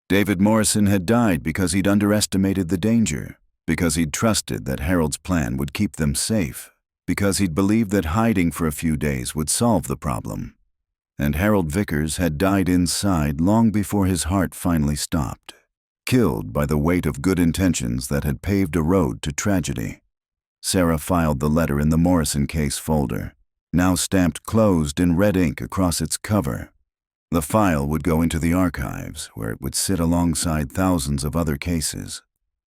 David Morrison had died because he'd underestimated the danger, because he'd trusted that Harold's plan would keep them safe, because he'd believed that hiding for a few days would solve the problem. And Harold Vickers had died inside long before his heart finally stopped, killed by the weight of good intentions that had paved a road to tragedy. Sarah filed the letter in the Morrison case folder, now stamped closed in red ink across its cover. The file would go into the archives, where it would sit alongside thousands of other cases,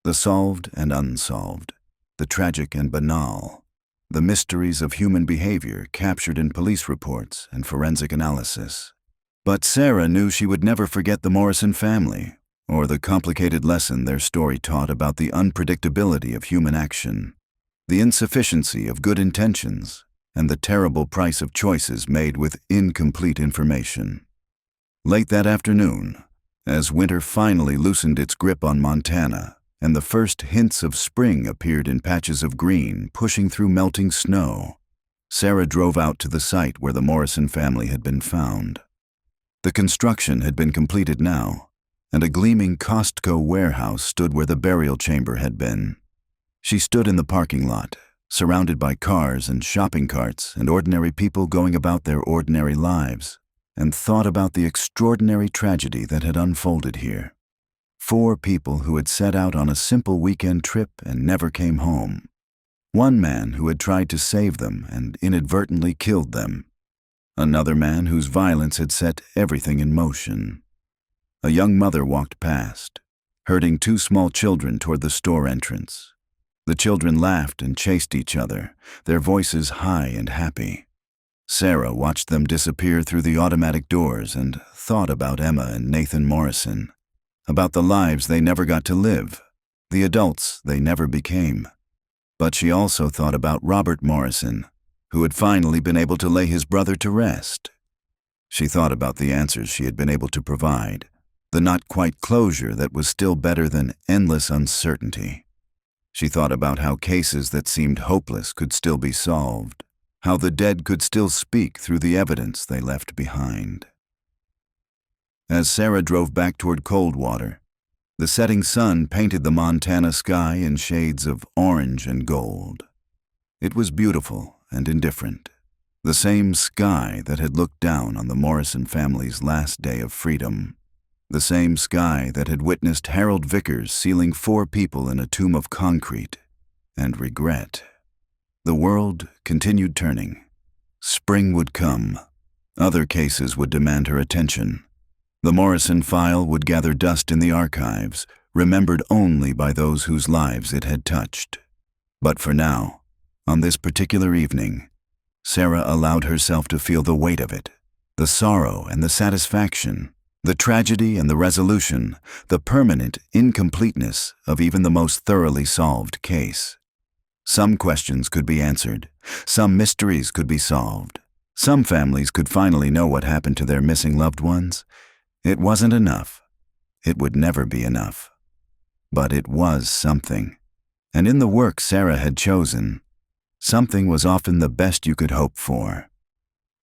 the solved and unsolved, the tragic and banal, the mysteries of human behavior captured in police reports and forensic analysis. But Sarah knew she would never forget the Morrison family, or the complicated lesson their story taught about the unpredictability of human action, the insufficiency of good intentions, and the terrible price of choices made with incomplete information. Late that afternoon, as winter finally loosened its grip on Montana, and the first hints of spring appeared in patches of green pushing through melting snow, Sarah drove out to the site where the Morrison family had been found. The construction had been completed now, and a gleaming Costco warehouse stood where the burial chamber had been. She stood in the parking lot, surrounded by cars and shopping carts and ordinary people going about their ordinary lives, and thought about the extraordinary tragedy that had unfolded here. 4 people who had set out on a simple weekend trip and never came home. One man who had tried to save them and inadvertently killed them. Another man whose violence had set everything in motion. A young mother walked past, herding 2 small children toward the store entrance. The children laughed and chased each other, their voices high and happy. Sarah watched them disappear through the automatic doors and thought about Emma and Nathan Morrison, about the lives they never got to live, the adults they never became. But she also thought about Robert Morrison, who had finally been able to lay his brother to rest. She thought about the answers she had been able to provide, the not-quite closure that was still better than endless uncertainty. She thought about how cases that seemed hopeless could still be solved, how the dead could still speak through the evidence they left behind. As Sarah drove back toward Coldwater, the setting sun painted the Montana sky in shades of orange and gold. It was beautiful and indifferent, the same sky that had looked down on the Morrison family's last day of freedom, the same sky that had witnessed Harold Vickers sealing 4 people in a tomb of concrete and regret. The world continued turning. Spring would come. Other cases would demand her attention. The Morrison file would gather dust in the archives, remembered only by those whose lives it had touched. But for now, on this particular evening, Sarah allowed herself to feel the weight of it, the sorrow and the satisfaction, the tragedy and the resolution, the permanent incompleteness of even the most thoroughly solved case. Some questions could be answered. Some mysteries could be solved. Some families could finally know what happened to their missing loved ones. It wasn't enough. It would never be enough. But it was something. And in the work Sarah had chosen, something was often the best you could hope for.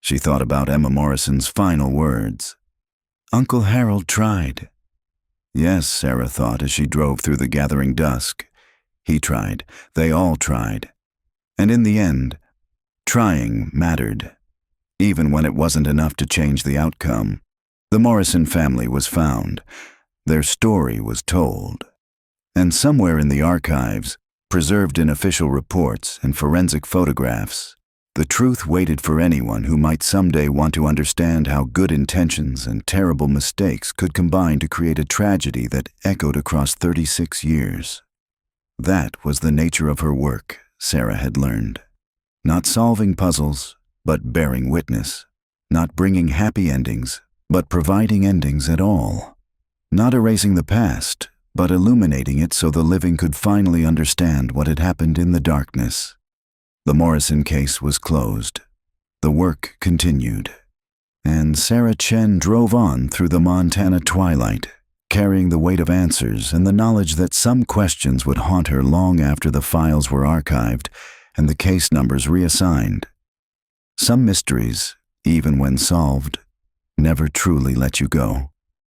She thought about Emma Morrison's final words. "Uncle Harold tried." Yes, Sarah thought as she drove through the gathering dusk. He tried. They all tried. And in the end, trying mattered. Even when it wasn't enough to change the outcome, the Morrison family was found. Their story was told. And somewhere in the archives, preserved in official reports and forensic photographs, the truth waited for anyone who might someday want to understand how good intentions and terrible mistakes could combine to create a tragedy that echoed across 36 years. That was the nature of her work, Sarah had learned. Not solving puzzles, but bearing witness. Not bringing happy endings, but providing endings at all. Not erasing the past, but illuminating it so the living could finally understand what had happened in the darkness. The Morrison case was closed. The work continued. And Sarah Chen drove on through the Montana twilight, carrying the weight of answers and the knowledge that some questions would haunt her long after the files were archived and the case numbers reassigned. Some mysteries, even when solved, never truly let you go.